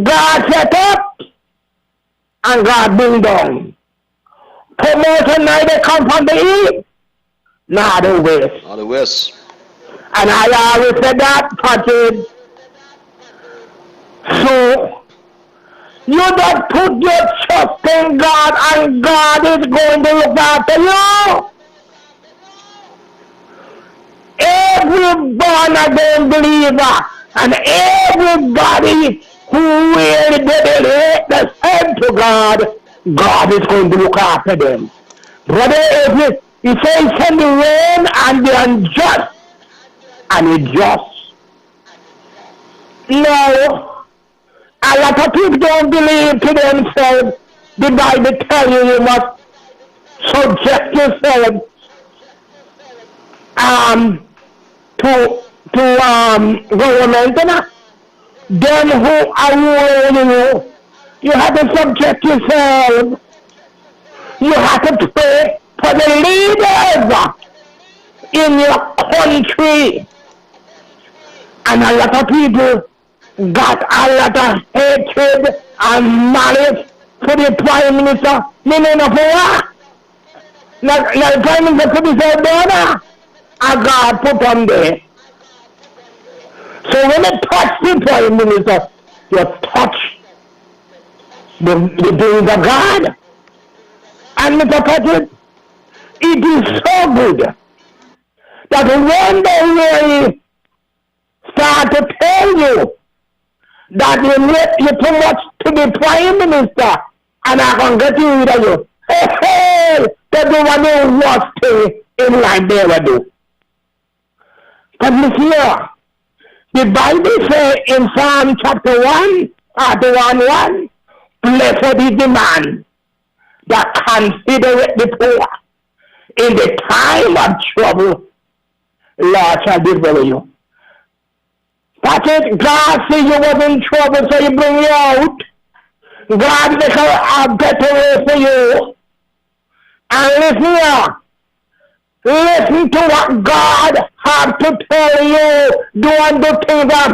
God set up and God bring down. Promotion neither come from the east, nor the west. Not the west. And I always said that, Patrick. So, you just put your trust in God and God is going to look after you. Every born again believer and everybody who really dedicate themselves to God, God is going to look after them. Brother, if he says send the rain and the unjust, and it just. No, a lot of people don't believe to themselves. The Bible tells you must subject yourself to government. Them who are ruling you, you have to subject yourself. You have to pray for the leaders in your country. And a lot of people got a lot of hatred and malice for the Prime Minister. Meaning of what? Now the Prime Minister put his head down, and God put him there. So when they touch the Prime Minister, you touch the doings of God. And Mr. Patrick, it is so good that when they really start to tell you that you let you too much to the Prime Minister and I can get you rid of you. Hey, they do what they worst thing in life they ever do. But listen here, the Bible says in Psalm chapter 1, part 1, blessed is the man that considereth the poor. In the time of trouble, Lord shall deliver you. That's it. God see you was in trouble, so he bring you out. God make a better way for you. And listen here. Listen to what God have to tell you. Don't do things off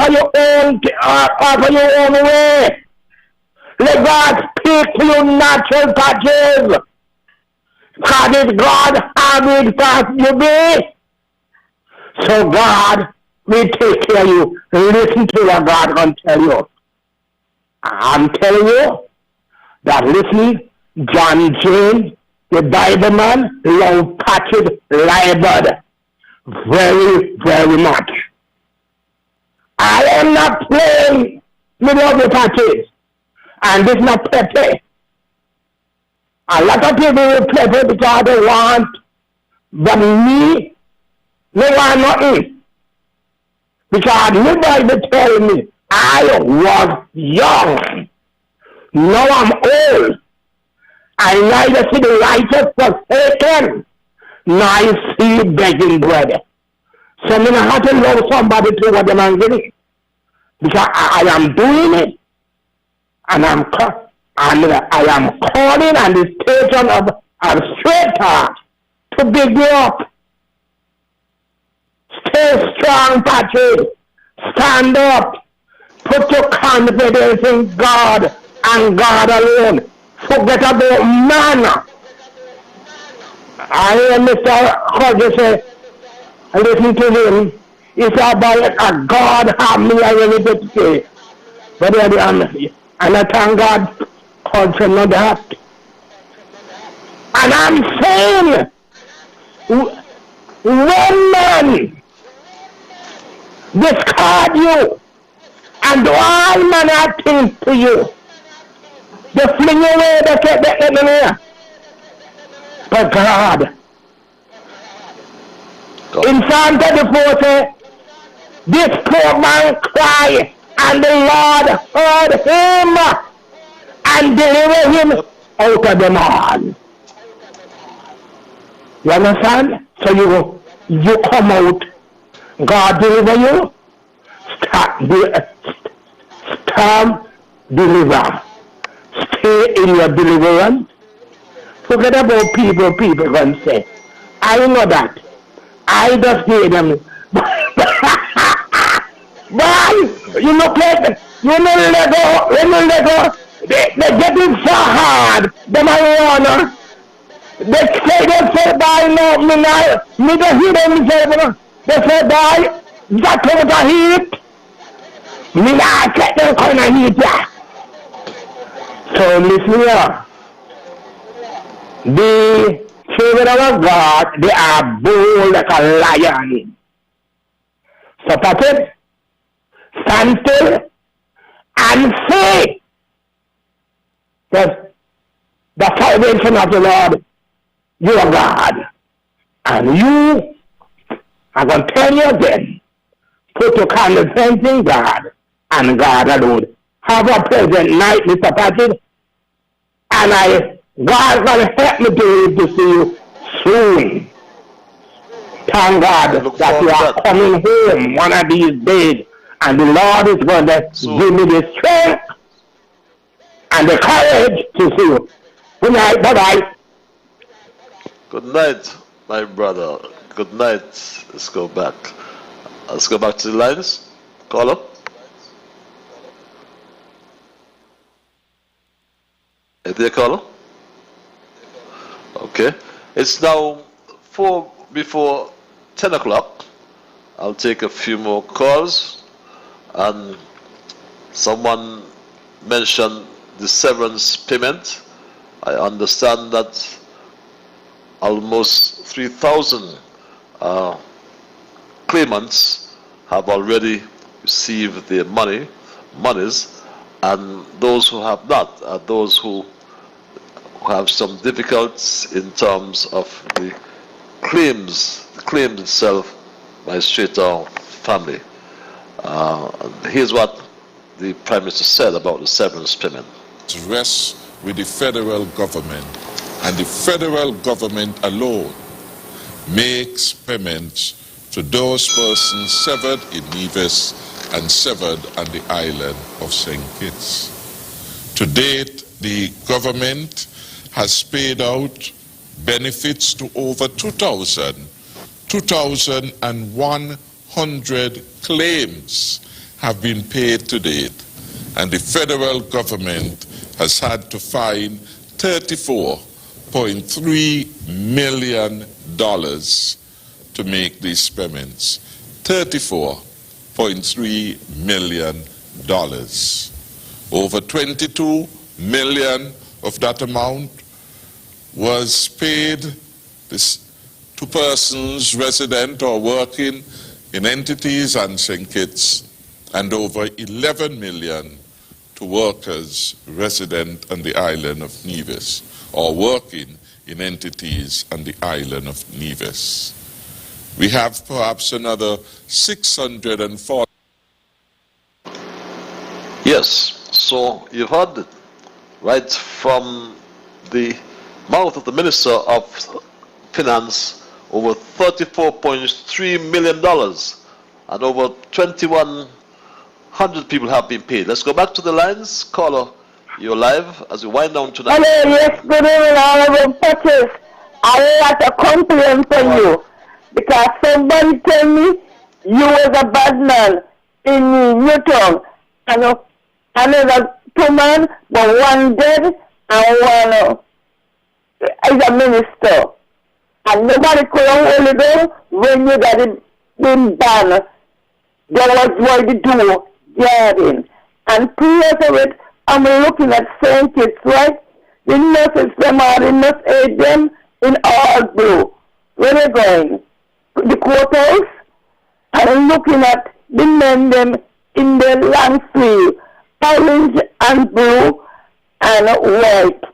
of your own way. Let God speak to you natural touches. Because if God have it for you be, so God will take care of you. Listen to what God can tell you. I'm telling you that listen, John James, the Bible man, love Patrick Liburd very, very much. I am not playing with other Patrick. And this is not Pepe. A lot of people will Pepe because they want, but me, they want nothing. Because the Bible tells me I was young. Now I'm old. I neither see the righteous forsaken, nor I see begging bread. So I have to love somebody to what the man giving. Because I am doing it. And I am calling on the station of straight heart to big you up. Stay strong, Patrick. Stand up. Put your confidence in God and God alone. Forget about man. I hear Mr. Hodges say, I listen to him. He said about a God have me, I really did say. But and I thank God, God said not that. And I'm saying, when man discard you and do all manner of things to you, they fling you away, they take the enemy. But God, in Psalm 34 say, this poor man cry, and the Lord heard him and delivered him out of them all. You understand? So you come out, God deliver you, stop deliver. Stay in your deliverance. Forget about people can say, I know that. I just hear them. Boy, you look like, you know Lego, they get it so hard, them marijuana. They say, boy, no, me don't hear them say, they say, boy, that kind of heat, me not get that kind of heat, yeah. So listen here, the children of God, they are bold like a lion. So Patrick, stand still and say that the salvation of the Lord, you are God. And you, I'm going to tell you again, put your confidence in God and God alone. Have a pleasant night, Mr. Patrick. And God's going to help me to see you soon. Thank God that you are coming home one of these days. And the Lord is going to give me the strength and the courage to see you. Good night. Bye-bye. Good night, my brother. Good night. Let's go back. Let's go back to the lines. Caller. Is there a caller? Okay. It's now 4 before 10 o'clock. I'll take a few more calls. And someone mentioned the severance payment. I understand that almost 3,000 claimants have already received their monies, and those who have not are those who have some difficulties in terms of the claims itself by Strater family. Here's what the Prime Minister said about the severance payment. To rest with the federal government, and the federal government alone makes payments to those persons severed in Nevis and severed on the island of St. Kitts. To date, the government has paid out benefits to over 2,100 claims have been paid to date, and the federal government has had to fine $34.3 million to make these payments. $34.3 million. Over 22 million of that amount was paid to persons resident or working in entities on St. Kitts, and over 11 million to workers resident on the island of Nevis or working in entities on the island of Nevis. We have perhaps another 640. Yes, so you've heard it right from the mouth of the Minister of Finance, over $34.3 million, and over 2,100 people have been paid. Let's go back to the lines. Caller, you're live as we wind down tonight. Hello, yes, good evening, Honorable Patches. I have a complaint for you, because somebody tell me you was a bad man in Newtown, and another 2 men, but one dead and one is a minister. And nobody could hold it down when you got it been done. There was why the door garden. And prior to it, I'm looking at St. Kitts, right? The nurses, them are the nurse aid them in all blue. Where they going? The courthouse? And I'm looking at the men them in the long sleeve, orange and blue and white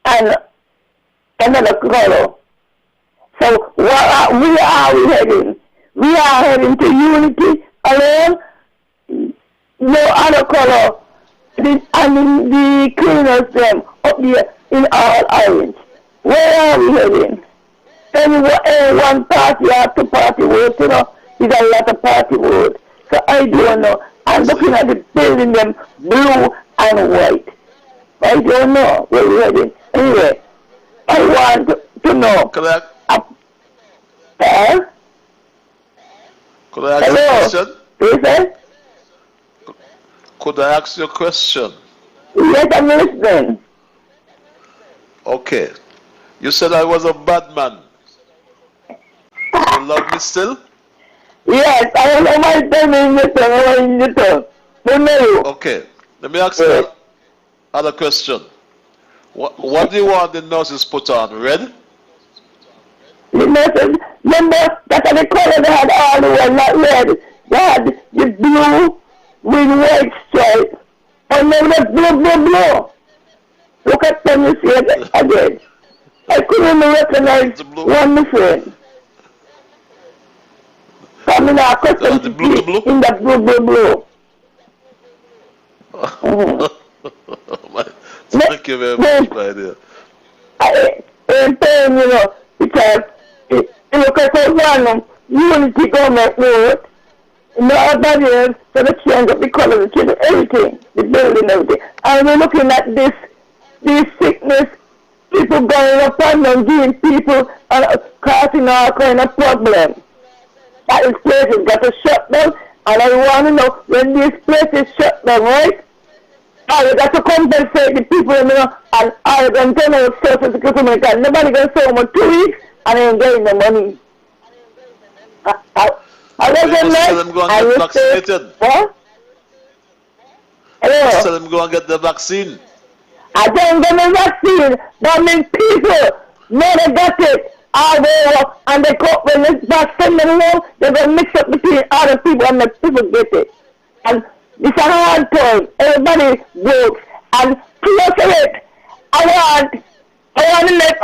and another color. So where are we heading? We are heading to unity alone, no other color. And the cleaners them up there in all orange. Where are we heading? One party or two party vote, you know, is a lot of party vote. So I don't know. I'm looking at the building them blue and white. I don't know where we're heading. Anyway, I want to know. Could I ask you a question? Yes, Could I ask you a question? yes, I'm listening. Okay. You said I was a bad man. You love me still? Yes, I don't know my time in the Okay. Let me ask you another question. What do you want the nurses put on? Red? The nurses, remember, that's the color they had all the way, not red. They had the blue with white stripe. And then the blue. Look at them, you see it again. I couldn't recognize one friend. Coming accustomed to see in the blue. Thank you very much, my dear. I ain't saying, you know, because you look at one unity government vote, no other years, so they change up the color, they change up everything, the building, everything. And we're looking at this sickness, people going up and down, giving people causing all kind of problems. That is places got to shut down, and I want to know when these places shut down, right? I got to compensate the people, you know, and I can tell them Social Security money, because nobody can say over 2 weeks and ain't getting the money. I was Just tell them go and get vaccinated. What? Hello? Just tell them go and get the vaccine. I don't get the vaccine, but I mean people, no, they got it. All over, and they go, when this vaccine them home, they're going to mix up between other people and the people get it. And it's a hard time. Everybody works. And plus of it, I want to let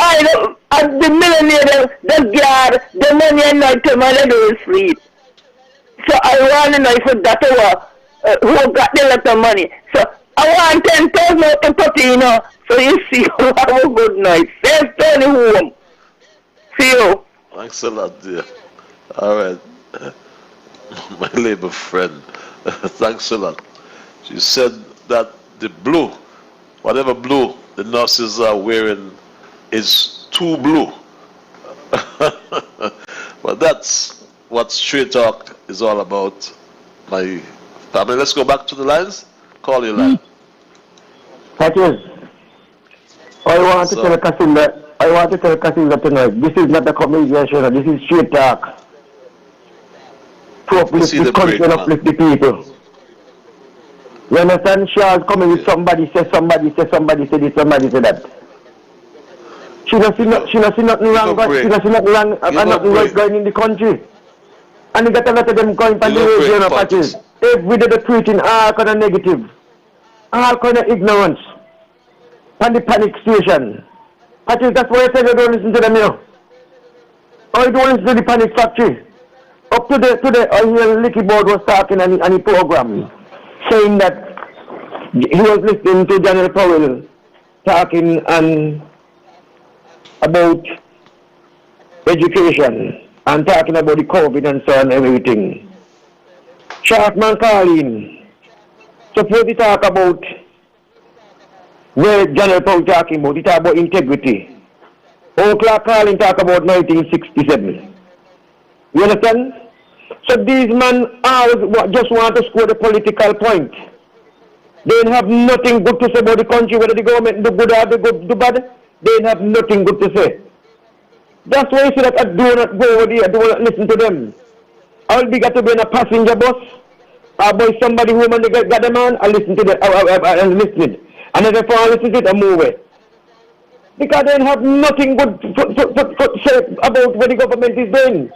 the millionaire, the guard, the money and night time and they do sleep. So I want to know if that who got the lot of money. So I want 10,000 out to put, you know. So you see, have a good night. Save Tony home. See you. Thanks a lot, dear. All right. My labor friend. Thanks a lot. She said that the blue, whatever blue the nurses are wearing is too blue. But that's what Straight Talk is all about, my family. Let's go back to the lines. Call your line. That is. I want to tell Kasim that tonight, this is not a comedian show, this is Straight Talk. To uplift the country and uplift the people. You understand? Charles coming with somebody say this, somebody say that. She doesn't see nothing wrong, nothing right going in the country. And you got a lot of them going on the radio patches. Every day they're tweeting all kind of negative, all kind of ignorance. And the panic station. Patches, that's why I said you don't listen to them, you know. Or you don't listen to the panic factory. Up today, I hear Liburd was talking on the program, saying that he was listening to General Powell talking about education and talking about the COVID and so on and everything. Sharkman calling. Suppose he talk about where General Powell talking about, he talk about integrity. Clark calling talk about 1967. You understand? So these men just want to score the political point. They have nothing good to say about the country, whether the government do good or do bad. They have nothing good to say. That's why you see that I do not go over there, I do not listen to them. I'll be got to be in a passenger bus, or by somebody who man got them on, I listen to them, I listen it. And if I listen to it, I move it. Because they have nothing good to say about what the government is doing.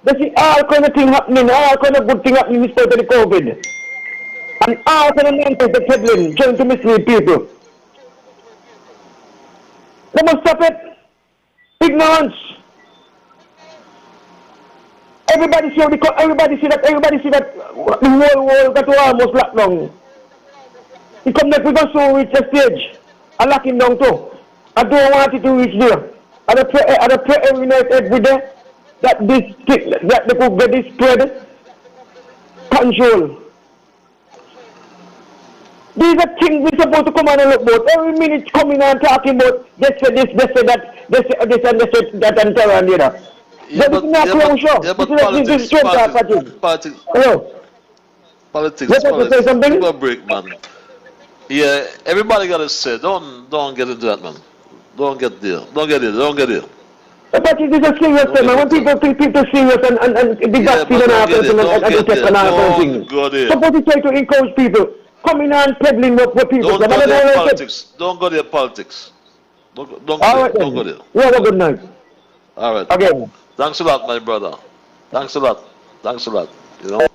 They see all kind of things happening, all kind of good things happening in spite of the COVID. And all kind of nonsense that's happening, trying to mislead people. They must stop it. Ignorance. Everybody see that the whole world got to almost locked down. He come next, we go so reach the stage. I lock him down too. I don't want it to reach there. I pray every night, every day that they could get this spread control. These are things we're supposed to come on and look about. Every minute coming and talking about they say this, they say that, they say this and they say that and tell and the other. Politics, break, man. Yeah, everybody got to say, don't get into that, man. Don't get there. Don't get there. But it is a serious thing, man. When people think people serious and the vaccine and all things, supposed to try to encourage people. Coming and peddling what people. Don't go there politics. Don't go there politics. Don't go there. You have a good night. All right. Okay. Thanks a lot, my brother. Thanks a lot. You know,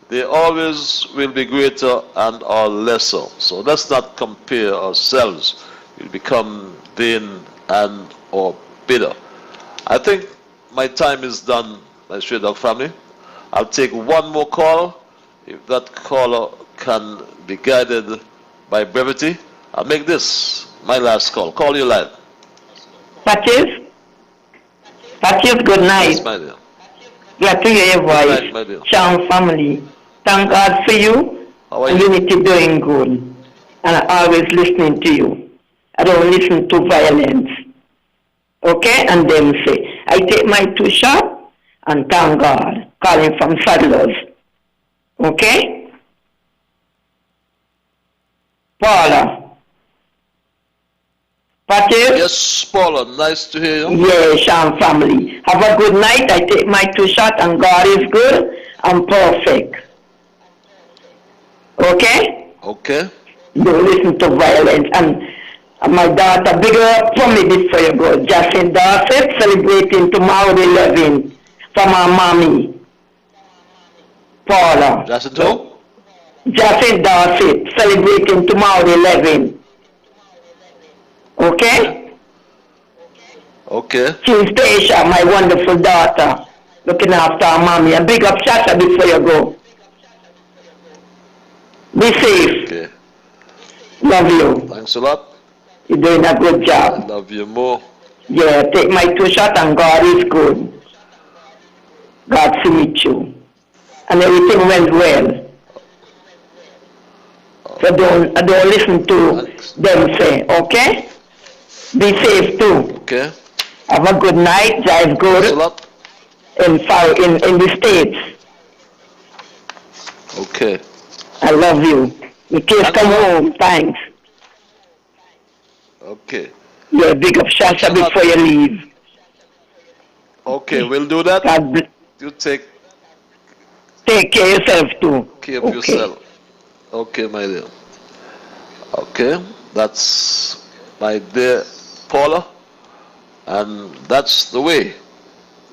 they always will be greater and or lesser. So let's not compare ourselves. We'll become vain and or bitter. I think my time is done, my Stray Dog family. I'll take one more call. If that caller can be guided by brevity, I'll make this my last call. Call you live. Patches, good night. Yes, my dear. Glad to hear your voice. Good night, my dear. Charm family. Thank God for you. How are you? Unity doing good. And I always listening to you. I don't listen to violence. Okay? And them say, I take my 2 shots and thank God. Calling from Saddlers. Okay? Paula. Patches? Yes, Paula. Nice to hear you. Yeah, Sham family. Have a good night. I take my 2 shots and God is good and perfect. Okay? Okay. Don't listen to violence. And my daughter, bigger up for me before you go. Justin Dorset celebrating tomorrow the 11th from our mommy. Paula. Justin who? Justin Dorset celebrating tomorrow the 11th. Okay? Okay. She's Stacia, my wonderful daughter, looking after her mommy. A big up Shasha before you go. Be safe. Okay. Love you. Thanks a lot. You're doing a good job. I love you more. Yeah, take my 2 shots and God is good. God see with you. And everything went well. So don't listen to them say, okay? Be safe too. Okay. Have a good night. Drive good. Thanks a lot. In the States. Okay. I love you. In case come home, thanks. Okay. Yeah, big up Shasha before you leave. Okay, we'll do that. You take care of yourself too. Care of yourself. Okay, my dear. Okay, that's my dear Paula. And that's the way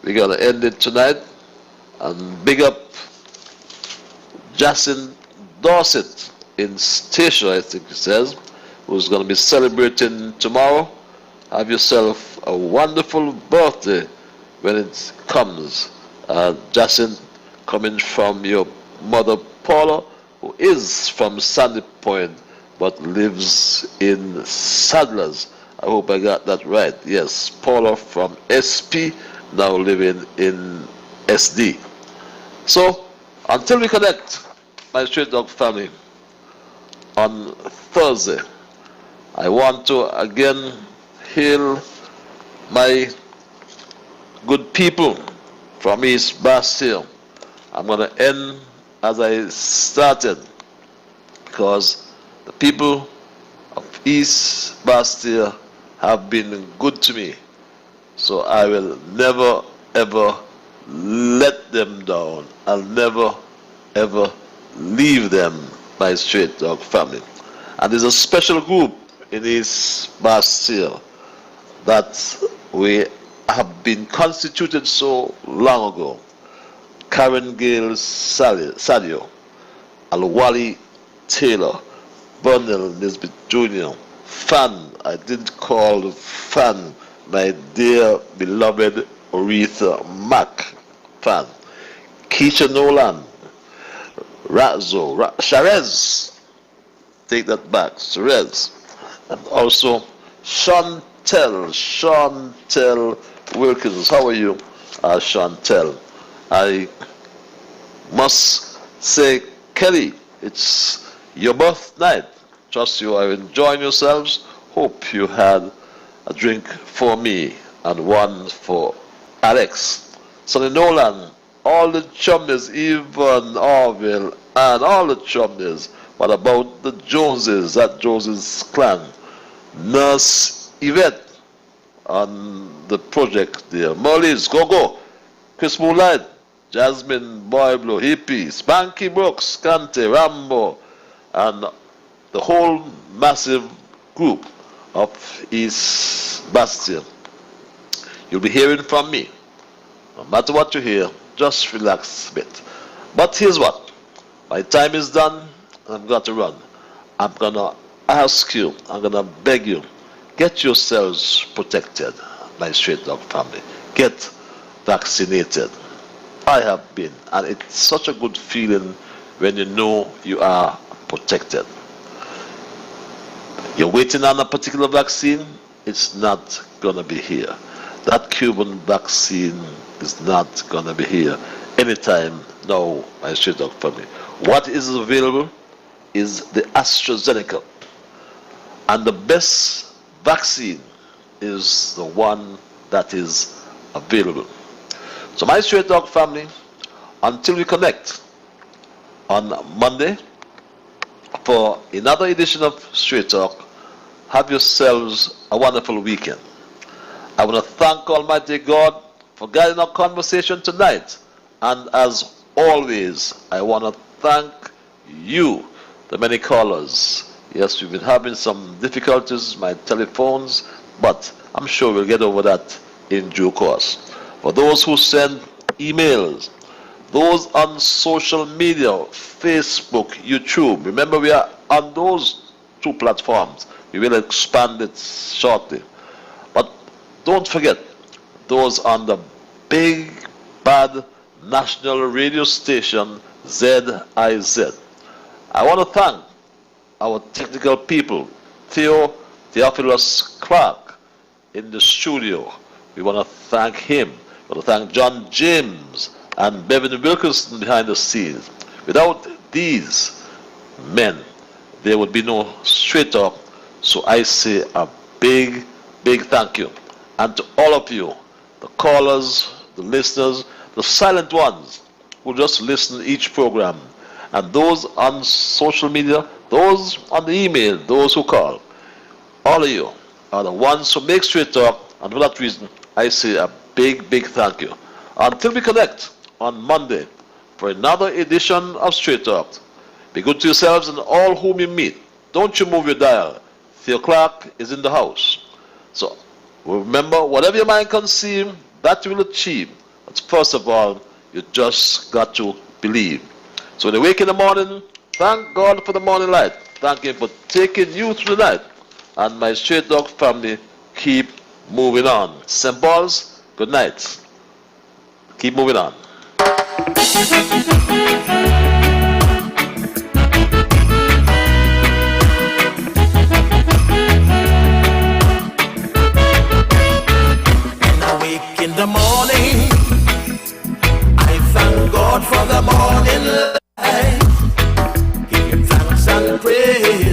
we're going to end it tonight. And big up Justin Dorset in Stacia, I think it says, who's going to be celebrating tomorrow. Have yourself a wonderful birthday when it comes. Justin, coming from your mother Paula, who is from Sandy Point but lives in Saddlers. I hope I got that right. Yes, Paula from SP, now living in SD. So, until we connect, my Stray Dog family, on Thursday, I want to again hail my good people from East Bastille. I'm going to end as I started, because the people of East Bastille have been good to me. So I will never, ever let them down. I'll never, ever leave them, my Straight Dog family. And there's a special group in East Bastille that we have been constituted so long ago. Karen Gale Sadio, Alwali Taylor, Burnell Nisbet Jr., Fan, I did call Fan, my dear beloved Aretha Mack, Fan, Keisha Nolan, Razzo, Sharez, take that back, Sharez, and also Chantel Wilkins. How are you, Chantel? I must say, Kelly, it's your birth night. Trust you are enjoying yourselves. Hope you had a drink for me and one for Alex. Sonny Nolan, all the chummies, even Orville and all the chummies. What about the Joneses, that Joneses clan? Nurse Yvette on the project there. Molly's, go. Chris Moonlight, Jasmine, Boy Blue, Hippie, Spanky Brooks, Kante, Rambo, and the whole massive group of East Bastille. You'll be hearing from me. No matter what you hear, just relax a bit. But here's what. My time is done, and I've got to run. I'm going to ask you, I'm going to beg you, get yourselves protected, my Straight Dog family. Get vaccinated. I have been, and it's such a good feeling when you know you are protected. You're waiting on a particular vaccine, it's not going to be here. That Cuban vaccine is not going to be here anytime now, my Straight Dog family. What is available is the AstraZeneca. And the best vaccine is the one that is available. So my Straight Dog family, until we connect on Monday for another edition of Straight Talk, have yourselves a wonderful weekend. I want to thank Almighty God for guiding our conversation tonight. And as always, I want to thank you, the many callers. Yes, we've been having some difficulties, my telephones, but I'm sure we'll get over that in due course. For those who send emails, those on social media, Facebook, YouTube, remember we are on those two platforms. We will expand it shortly. But don't forget, those on the big, bad national radio station, ZIZ. I want to thank our technical people, Theophilus Clark in the studio. We want to thank him. We want to thank John James and Bevan Wilkinson behind the scenes. Without these men, there would be no Straight Talk. So I say a big, big thank you. And to all of you, the callers, the listeners, the silent ones who just listen to each program, and those on social media, those on the email, those who call, all of you are the ones who make Straight Talk, and for that reason, I say a big, big thank you. Until we connect on Monday for another edition of Straight Talk, be good to yourselves and all whom you meet. Don't you move your dial. Theo Clark is in the house. So remember, whatever your mind conceive, that you will achieve. But first of all, you just got to believe. So when you wake in the morning, thank God for the morning light. Thank Him for taking you through the night. And my Straight Dog family, keep moving on. St. Paul's, good night. Keep moving on. In the morning, I thank God for the morning light. Give Him thanks and praise.